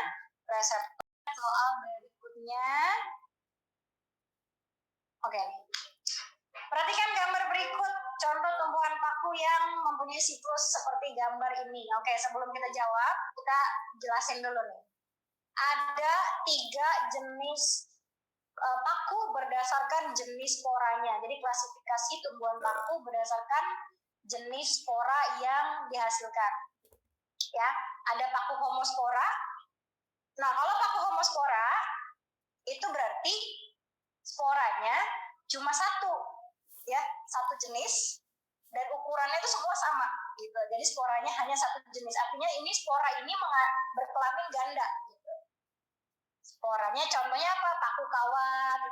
reseptor. Soal berikutnya, oke. Perhatikan gambar berikut, contoh tumbuhan paku yang mempunyai siklus seperti gambar ini. Oke, sebelum kita jawab, kita jelasin dulu nih. Ada 3 jenis paku berdasarkan jenis sporanya. Jadi klasifikasi tumbuhan paku berdasarkan jenis spora yang dihasilkan. Ya, ada paku homospora. Nah, kalau paku homospora itu berarti sporanya cuma satu, ya, satu jenis dan ukurannya itu semua sama gitu. Jadi sporanya hanya satu jenis. Artinya ini spora ini berkelamin ganda. Sporanya contohnya apa? Paku kawat,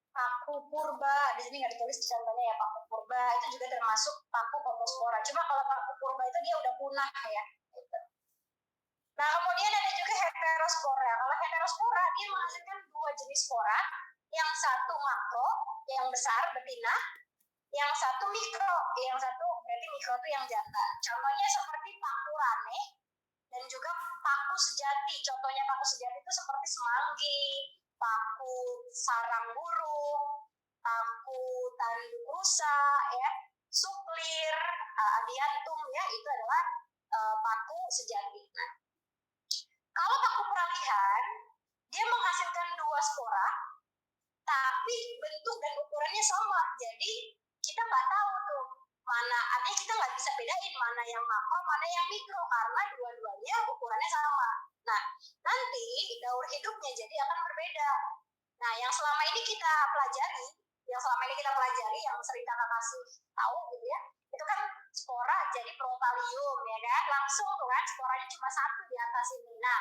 paku purba. Di sini nggak ditulis contohnya ya, paku purba itu juga termasuk paku homospora. Cuma kalau paku purba itu dia udah punah ya. Gitu. Nah, kemudian ada juga heterospora. Kalau heterospora dia menghasilkan 2 jenis spora. Yang satu makro, yang besar betina. Yang satu mikro, yang satu berarti mikro itu yang jantan. Contohnya seperti paku rane dan juga paku sejati. Contohnya paku sejati itu seperti semanggi, paku sarang burung, paku tanduk rusa, ya, suplir, adiantum, ya, itu adalah paku sejati. Nah, kalau paku peralihan, dia menghasilkan 2 spora, tapi bentuk dan ukurannya sama. Jadi kita nggak tahu tuh mana, artinya kita nggak bisa bedain mana yang makro, mana yang mikro, karena dua-duanya ukurannya sama. Nah, nanti daur hidupnya jadi akan berbeda. Nah, yang selama ini kita pelajari, yang sering kakak kasih tahu gitu ya, itu kan spora jadi protalium ya kan, langsung tuh kan sporanya cuma satu di atas ini. Nah,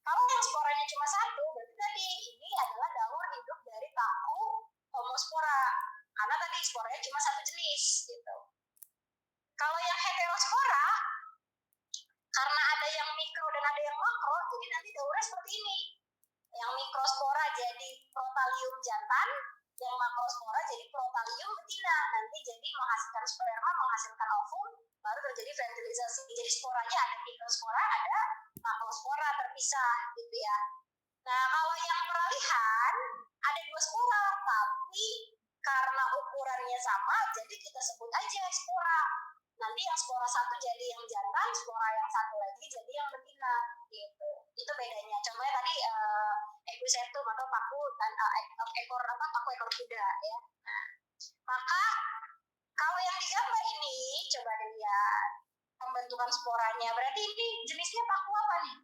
kalau yang sporanya cuma satu, berarti tadi ini adalah daur hidup dari paku homospora, karena tadi sporanya cuma satu jenis gitu. Kalau yang heterospora, karena ada yang mikro dan ada yang makro, jadi nanti daurnya seperti ini. Yang mikrospora jadi protalium jantan, yang makrospora jadi protalium betina. Nanti jadi menghasilkan sperma, menghasilkan ovum, baru terjadi fertilisasi. Jadi sporanya ada mikrospora, ada makrospora terpisah gitu ya. Nah, kalau yang peralihan ada 2 spora, tapi karena ukurannya sama, jadi kita sebut aja spora. Nanti yang spora satu jadi yang jantan, spora yang satu lagi jadi yang betina gitu. Itu bedanya. Contohnya tadi equisetum atau paku ekor kuda ya. Nah, maka kalau yang digambar ini coba dilihat pembentukan sporanya. Berarti ini jenisnya paku apa nih?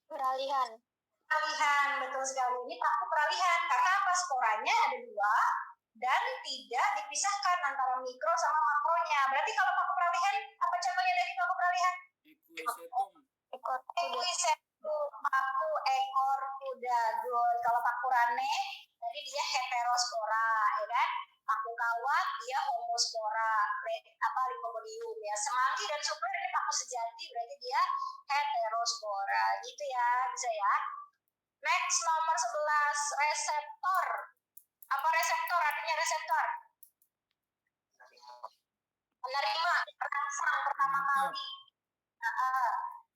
Peralihan.
Peralihan, betul sekali. Ini paku peralihan. Karena apa? Sporanya ada 2 dan tidak dipisahkan antara mikro sama makronya. Berarti kalau paku peralihan, apa contohnya dari paku peralihan? Equisetum, paku ekor kuda. Good. Kalau paku rane, tadi berarti dia heterospora, ya kan? Paku kawat dia homospora, Lycopodium ya. Semanggi dan suplir ini paku sejati, berarti dia heterospora, gitu ya, bisa ya. Next nomor 11, reseptor. Apa reseptor? Artinya reseptor? Penerima rangsang pertama kali.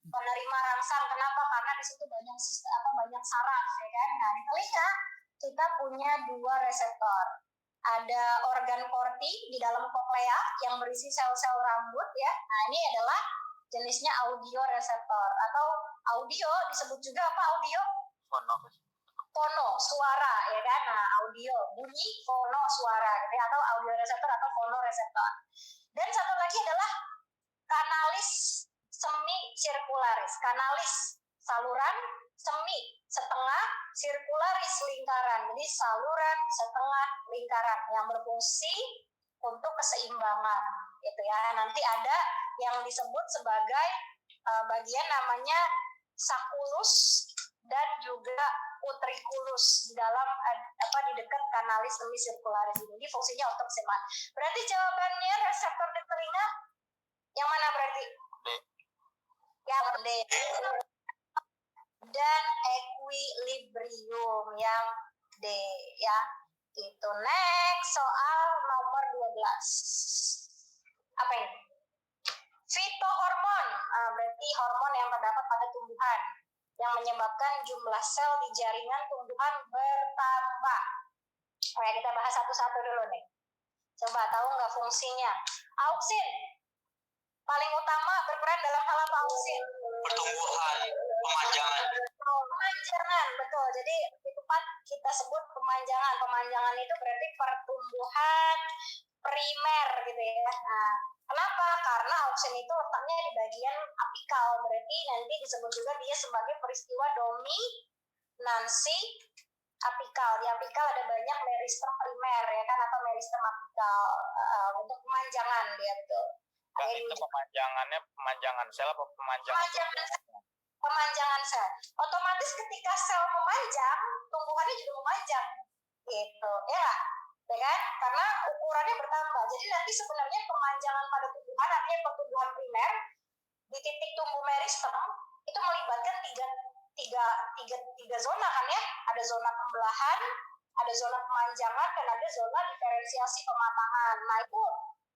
Penerima rangsang, kenapa? Karena di situ banyak saraf, ya kan? Nah, di telinga kita punya 2 reseptor. Ada organ korti di dalam koklea yang berisi sel-sel rambut, ya. Nah, ini adalah jenisnya audio reseptor atau audio disebut juga apa audio? Fono, suara, ya kan? Nah, audio, bunyi, fono, suara, gitu ya, atau audio reseptor atau fono reseptor. Dan satu lagi adalah kanalis semi sirkularis. Kanalis saluran, semi setengah, sirkularis lingkaran. Jadi saluran setengah lingkaran yang berfungsi untuk keseimbangan, gitu ya. Nanti ada yang disebut sebagai bagian namanya saculus dan juga utriculus di dalam di dekat kanalis semi sirkularis ini. Jadi fungsinya untuk keseimbangan. Berarti jawabannya reseptor di telinga yang mana berarti?
D.
Yang D. Dan equilibrium yang D ya. Gitu. Next soal nomor 12. Apa ini? Fitohormon. Berarti hormon yang terdapat pada tumbuhan yang menyebabkan jumlah sel di jaringan tumbuhan bertambah. Oke, kita bahas satu-satu dulu nih. Coba tahu nggak fungsinya? Auksin paling utama berperan dalam hal apa auksin?
Pertumbuhan, pemanjangan.
Pemanjangan, betul. Jadi di tempat kita sebut pemanjangan. Pemanjangan itu berarti pertumbuhan primer gitu ya. Nah, kenapa? Karena auksin itu letaknya di bagian apikal. Berarti nanti disebut juga dia sebagai peristiwa dominansi apikal. Di apikal ada banyak meristem primer ya kan, atau meristem apikal untuk pemanjangan dia betul.
Kan itu pemanjangan sel apa
Pemanjangan sel. Otomatis ketika sel memanjang, tumbuhannya juga memanjang. Gitu, ya kan? Karena ukurannya bertambah. Jadi nanti sebenarnya pemanjangan pada tumbuhan, artinya pertumbuhan primer di titik tumbuh meristem itu melibatkan tiga zona kan ya. Ada zona pembelahan, ada zona pemanjangan, dan ada zona diferensiasi pematangan. Nah itu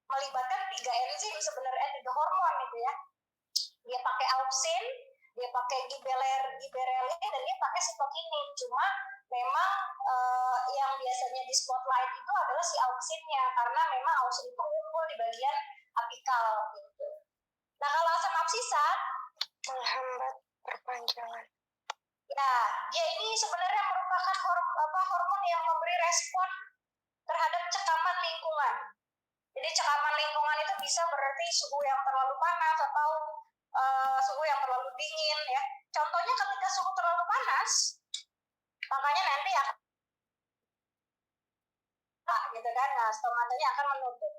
melibatkan 3 enzim sebenarnya, 3 hormon itu ya. Dia pakai auksin, dia pakai giberelin, dan dia pakai sitokinin. Cuma memang yang biasanya di spotlight itu adalah si auksinnya, karena memang auksin itu ngumpul di bagian apikal gitu. Nah kalau asam absisat
Menghambat perpanjangan.
ya, dia ini sebenarnya merupakan hormon yang memberi respon terhadap cekaman lingkungan. Jadi cekaman lingkungan itu bisa berarti suhu yang terlalu panas atau suhu yang terlalu dingin ya. Contohnya ketika suhu terlalu panas, makanya nanti gitu kan, nah stomatanya akan menutup.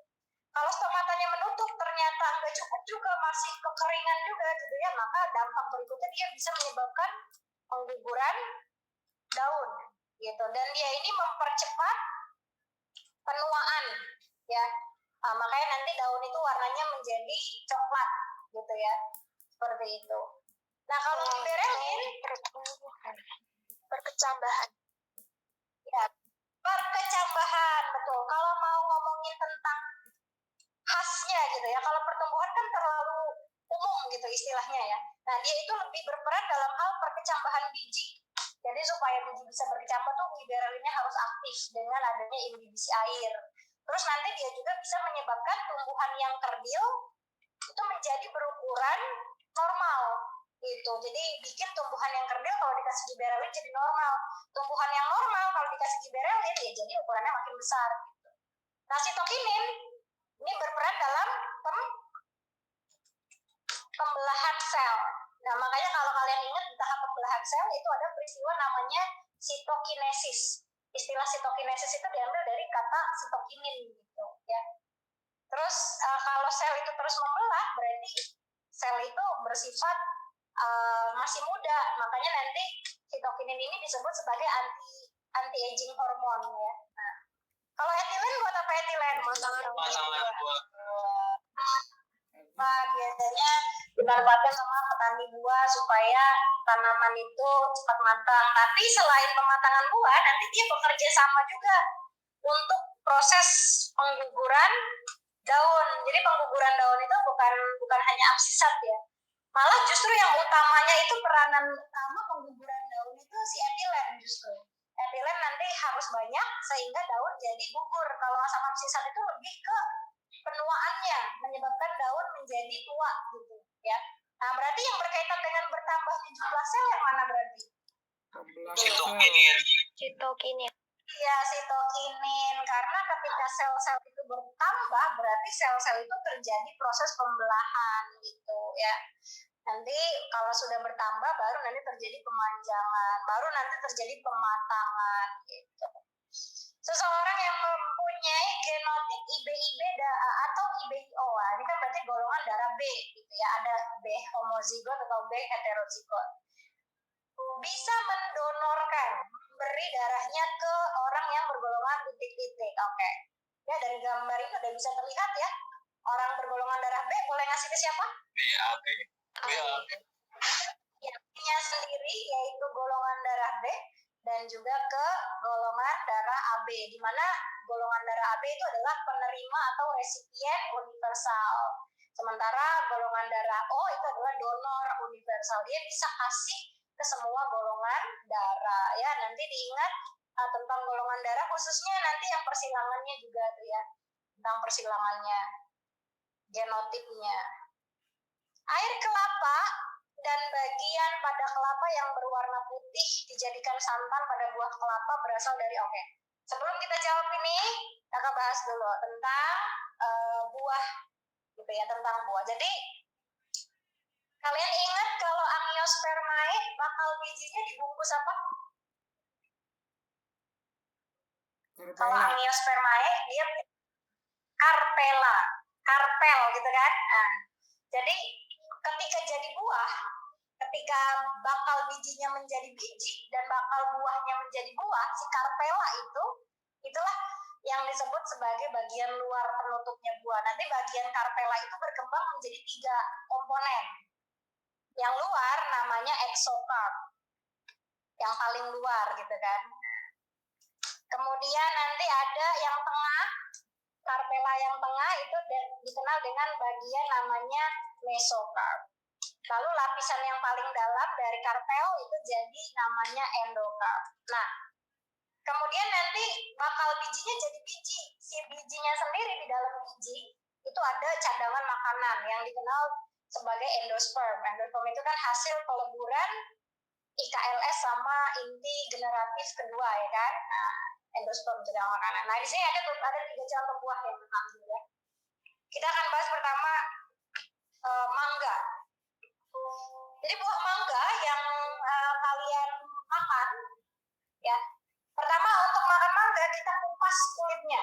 Kalau stomatanya menutup ternyata nggak cukup juga, masih kekeringan juga gitu ya, maka dampak berikutnya dia bisa menyebabkan pengguguran daun gitu. Dan dia ini mempercepat penuaan ya. Makanya nanti daun itu warnanya menjadi coklat gitu ya, seperti itu. Nah kalau giberelin
Pertumbuhan. Perkecambahan.
ya, perkecambahan betul. Kalau mau ngomongin tentang khasnya gitu ya, kalau pertumbuhan kan terlalu umum gitu istilahnya ya. Nah dia itu lebih berperan dalam hal perkecambahan biji. Jadi supaya biji bisa berkecambah tuh giberelinnya harus aktif dengan adanya inhibisi air. Terus nanti dia juga bisa menyebabkan tumbuhan yang kerdil itu menjadi berukuran normal gitu. Jadi bikin tumbuhan yang kerdil kalau dikasih giberelin jadi normal. Tumbuhan yang normal kalau dikasih giberelin ya jadi ukurannya makin besar gitu. Nah sitokinin ini berperan dalam pembelahan sel. Nah makanya kalau kalian ingat di tahap pembelahan sel itu ada peristiwa namanya sitokinesis. Istilah sitokinesis itu diambil dari kata sitokinin gitu ya. Terus kalau sel itu terus membelah berarti sel itu bersifat masih muda, makanya nanti sitokinin ini disebut sebagai anti aging hormon ya. Nah, kalau etilen buat apa etilen?
Pemasangan buah.
Biasanya dimanfaatkan sama petani buah supaya tanaman itu cepat matang. Tapi selain pematangan buah, nanti dia bekerja sama juga untuk proses pengguguran daun. Jadi pengguguran daun itu bukan hanya absisat ya. Malah justru yang utamanya itu peranan utama pengguguran daun itu si etilen justru. Etilen nanti harus banyak sehingga daun jadi gugur. Kalau asam absisat itu lebih ke penuaannya, menyebabkan daun menjadi tua gitu ya. Nah, berarti yang berkaitan dengan bertambahnya jumlah sel yang mana berarti?
Sitokinin.
Iya, sitokinin. Karena ketika sel-sel itu bertambah, berarti sel-sel itu terjadi proses pembelahan gitu ya. Nanti kalau sudah bertambah, baru nanti terjadi pemanjangan, baru nanti terjadi pematangan gitu. Seseorang yang mempunyai genotip IBIB atau IBIO, ini kan berarti golongan darah B gitu ya, ada B homozigot atau B heterozigot, bisa mendonorkan, beri darahnya ke orang yang bergolongan titik-titik. Oke. Ya, dari gambar ini udah bisa terlihat ya, orang bergolongan darah B boleh ngasih ke siapa?
BAB.
Yang punya sendiri yaitu golongan darah B, dan juga ke golongan darah AB, di mana golongan darah AB itu adalah penerima atau resipien universal. Sementara golongan darah O itu adalah donor universal. Dia bisa kasih ke semua golongan darah ya. Nanti diingat tentang golongan darah, khususnya nanti yang persilangannya juga tuh ya, tentang persilangannya, genotipnya. Air kelapa dan bagian pada kelapa yang berwarna putih dijadikan santan pada buah kelapa berasal dari Sebelum kita jawab ini, kita bahas dulu tentang buah gitu ya, tentang buah. Jadi kalian ingat kalau Angiospermae bakal bijinya dibungkus apa? Kalau Angiospermae dia karpel gitu kan. Nah, jadi ketika jadi buah, ketika bakal bijinya menjadi biji dan bakal buahnya menjadi buah, si karpela itulah yang disebut sebagai bagian luar penutupnya buah. Nanti bagian karpela itu berkembang menjadi 3 komponen. Yang luar namanya exocarp, yang paling luar gitu kan. Kemudian nanti ada yang tengah, karpela yang tengah itu dikenal dengan bagian namanya mesocarp. Lalu lapisan yang paling dalam dari karpel itu jadi namanya endocarp. Nah, kemudian nanti bakal bijinya jadi biji. Si bijinya sendiri di dalam biji itu ada cadangan makanan yang dikenal sebagai endosperm. Endosperm itu kan hasil peleburan IKLS sama inti generatif kedua ya kan. Nah, endosperm cadangan makanan. Nah, di sini ada 3 contoh buah yang diambil ya. Kita akan bahas pertama mangga. Jadi buah mangga yang kalian makan ya. Pertama, untuk makan mangga kita kupas kulitnya.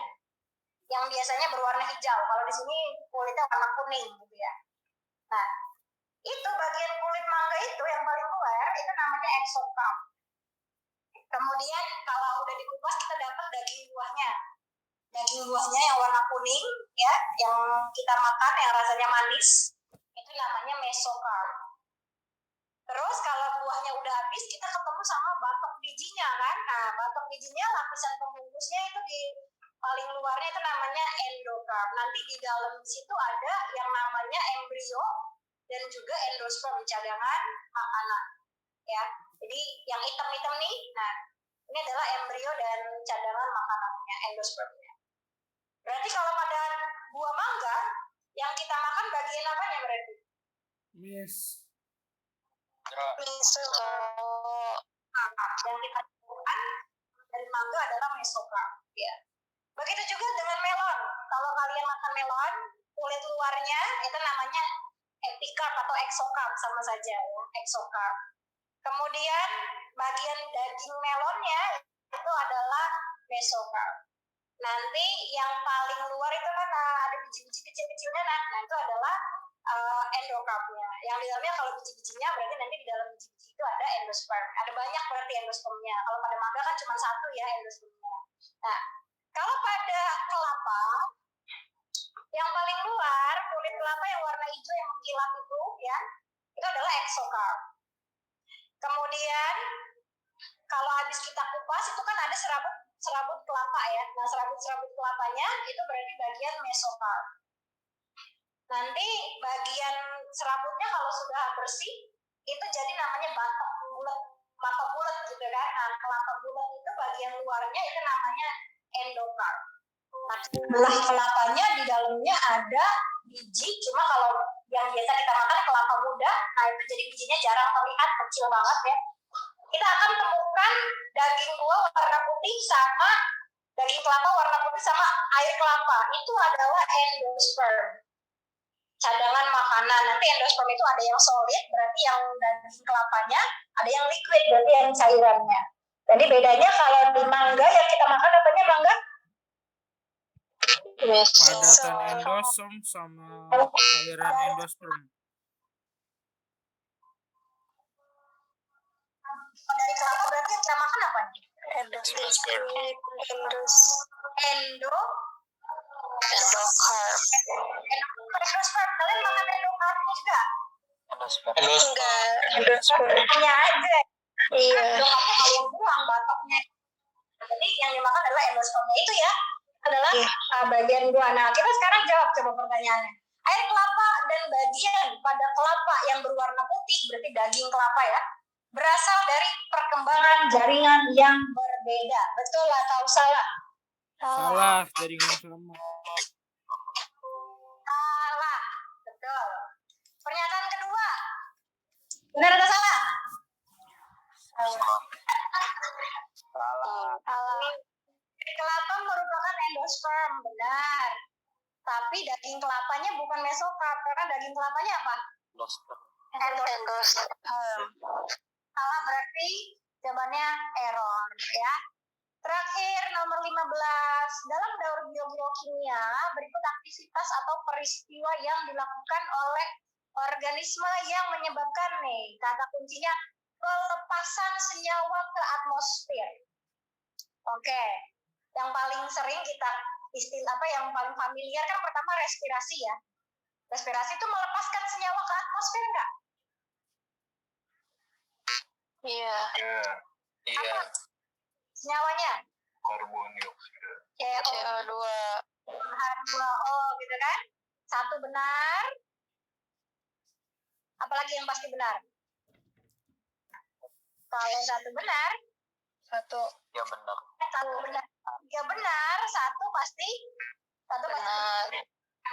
Yang biasanya berwarna hijau. Kalau di sini kulitnya warna kuning gitu ya. Nah, itu bagian kulit mangga itu yang paling luar itu namanya exocarp. Kemudian kalau udah dikupas kita dapat daging buahnya. Daging buahnya yang warna kuning ya, yang kita makan yang rasanya manis, itu namanya mesocarp. Terus kalau buahnya udah habis, kita ketemu sama batok bijinya kan. Nah, batok bijinya lapisan pembungkusnya itu di paling luarnya itu namanya endocarp. Nanti di dalam situ ada yang namanya embrio dan juga endosperm, cadangan makanan. Ya. Jadi yang hitam-hitam nih, nah ini adalah embrio dan cadangan makanannya, endospermnya. Berarti kalau pada buah mangga yang kita makan bagian apanya berarti? Yang kita makan dari mangga adalah mesocarp. Ya. Begitu juga dengan melon. Kalau kalian makan melon, kulit luarnya itu namanya epicarp atau exocarp, sama saja ya, exocarp. Kemudian bagian daging melonnya itu adalah mesocarp. Nanti yang paling luar itu kan ada biji-biji kecil-kecilnya, nah itu adalah endokarpnya. Yang di dalamnya kalau biji-bijinya berarti nanti di dalam biji-biji itu ada endosperm. Ada banyak berarti endospermnya. Kalau pada mangga kan cuma satu ya endospermnya. Nah, kalau pada kelapa yang paling luar, kulit kelapa yang warna hijau yang mengkilap itu ya, itu adalah exocarp. Kemudian kalau habis kita kupas itu kan ada serabut kelapa ya. Nah, serabut kelapanya itu berarti bagian mesocarp. Nanti bagian serabutnya kalau sudah bersih itu jadi namanya batok bulat, kelapa bulat gitu kan. Nah, kelapa bulat itu bagian luarnya itu namanya endocarp. Nah, setelah kelapanya di dalamnya ada biji, cuma kalau yang biasa kita makan kelapa muda, nah itu jadi bijinya jarang terlihat, kecil banget ya. Kita akan temukan daging buah warna putih sama daging kelapa warna putih sama air kelapa. Itu adalah endosperm. Cadangan makanan. Nanti endosperm itu ada yang solid, berarti yang daging kelapanya, ada yang liquid, berarti yang cairannya. Jadi bedanya kalau di mangga yang kita makan namanya mangga
Padatan endosom sama cairan endosperm.
dari kelapa berarti yang kita makan apa nih?
Endosperm.
Endocarp. Endosperm. Kalian makan endocarpnya juga?
Enggak, endosperm.
Hanya aja.
Iya.
Endocarpnya kalian buang batoknya. Jadi yang dimakan adalah endospermnya itu ya. Adalah bagian buah. Nah, kita sekarang jawab coba pertanyaannya. Air kelapa dan bagian pada kelapa yang berwarna putih, berarti daging kelapa ya, berasal dari perkembangan jaringan yang berbeda. Betul atau salah?
Salah, jaringan sama.
Salah. Betul. Pernyataan kedua. Benar atau salah?
Salah.
Kelapa merupakan endosperm, benar. Tapi daging kelapanya bukan mesocarp, karena daging kelapanya apa? Endosperm. Salah berarti jawabannya error ya. Terakhir nomor 15. Dalam daur biokimia berikut aktivitas atau peristiwa yang dilakukan oleh organisme yang menyebabkan nih kata kuncinya pelepasan senyawa ke atmosfer. Oke. Yang paling sering kita yang paling familiar kan pertama respirasi ya. Respirasi itu melepaskan senyawa ke atmosfer enggak?
Iya.
Apa? Senyawanya?
Karbon dioksida.
CO2.
H2O gitu kan? Satu benar. Apalagi yang pasti benar? Kalau satu benar,
Ya benar.
satu benar. Tiga benar, satu pasti
Benar.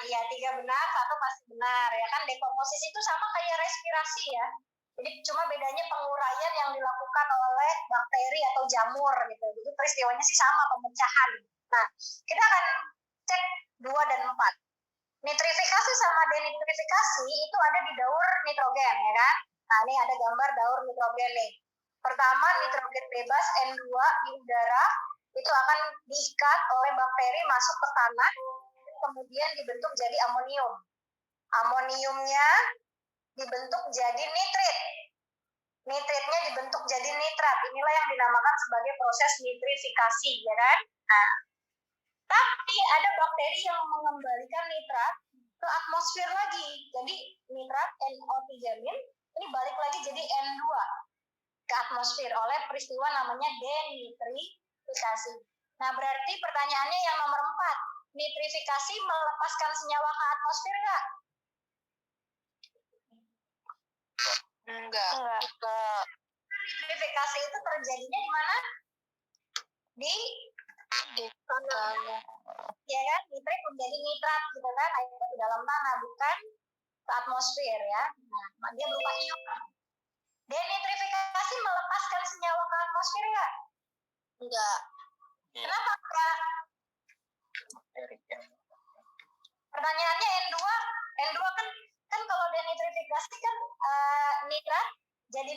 Iya, tiga benar, satu pasti benar. Ya kan, dekomposisi itu sama kayak respirasi ya. Jadi cuma bedanya penguraian yang dilakukan oleh bakteri atau jamur gitu. Jadi peristiwanya sih sama, pemecahan. Nah, kita akan cek 2 dan 4. Nitrifikasi sama denitrifikasi itu ada di daur nitrogen, ya kan? Nah, ini ada gambar daur nitrogen nih. Pertama, nitrogen bebas N2 di udara itu akan diikat oleh bakteri masuk ke tanah, kemudian dibentuk jadi amonium. Amoniumnya dibentuk jadi nitrit. Nitritnya dibentuk jadi nitrat. Inilah yang dinamakan sebagai proses nitrifikasi, ya kan? Nah, tapi ada bakteri yang mengembalikan nitrat ke atmosfer lagi. Jadi nitrat NO3- ini balik lagi jadi N2 ke atmosfer oleh peristiwa namanya denitrifikasi. Nah, berarti pertanyaannya yang nomor 4. Nitrifikasi melepaskan senyawa ke atmosfer nggak?
Enggak.
Nitrifikasi itu terjadinya di mana? Di
Tanah.
ya kan, nitrit menjadi nitrat gitu kan, itu di dalam tanah bukan ke atmosfer ya. Nah, dia berupa ion. Denitrifikasi melepaskan senyawa ke atmosfer nggak?
Enggak.
Kenapa enggak? Pertanyaannya N2 kan kalau denitrifikasi kan nitrat jadi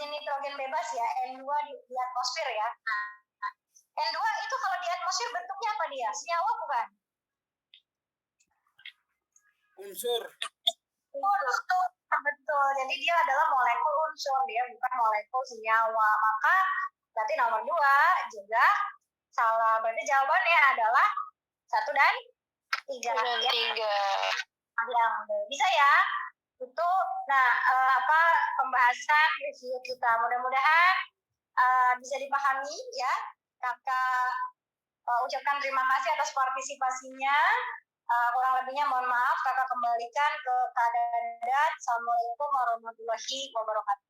nitrogen bebas ya, N2 di atmosfer ya. Nah, N2 itu kalau di atmosfer bentuknya apa dia? Senyawa bukan?
Unsur.
unsur. Betul. Jadi dia adalah molekul unsur, dia bukan molekul senyawa. Maka berarti nomor 2 juga salah. Berarti jawabannya adalah 1 dan 3.
Dan
Ya.
3.
Yang bisa ya. Itu pembahasan review kita. Mudah-mudahan bisa dipahami ya. Kakak ucapkan terima kasih atas partisipasinya. Kurang lebihnya mohon maaf. Kakak kembalikan ke Kak Dadat. Assalamualaikum warahmatullahi wabarakatuh.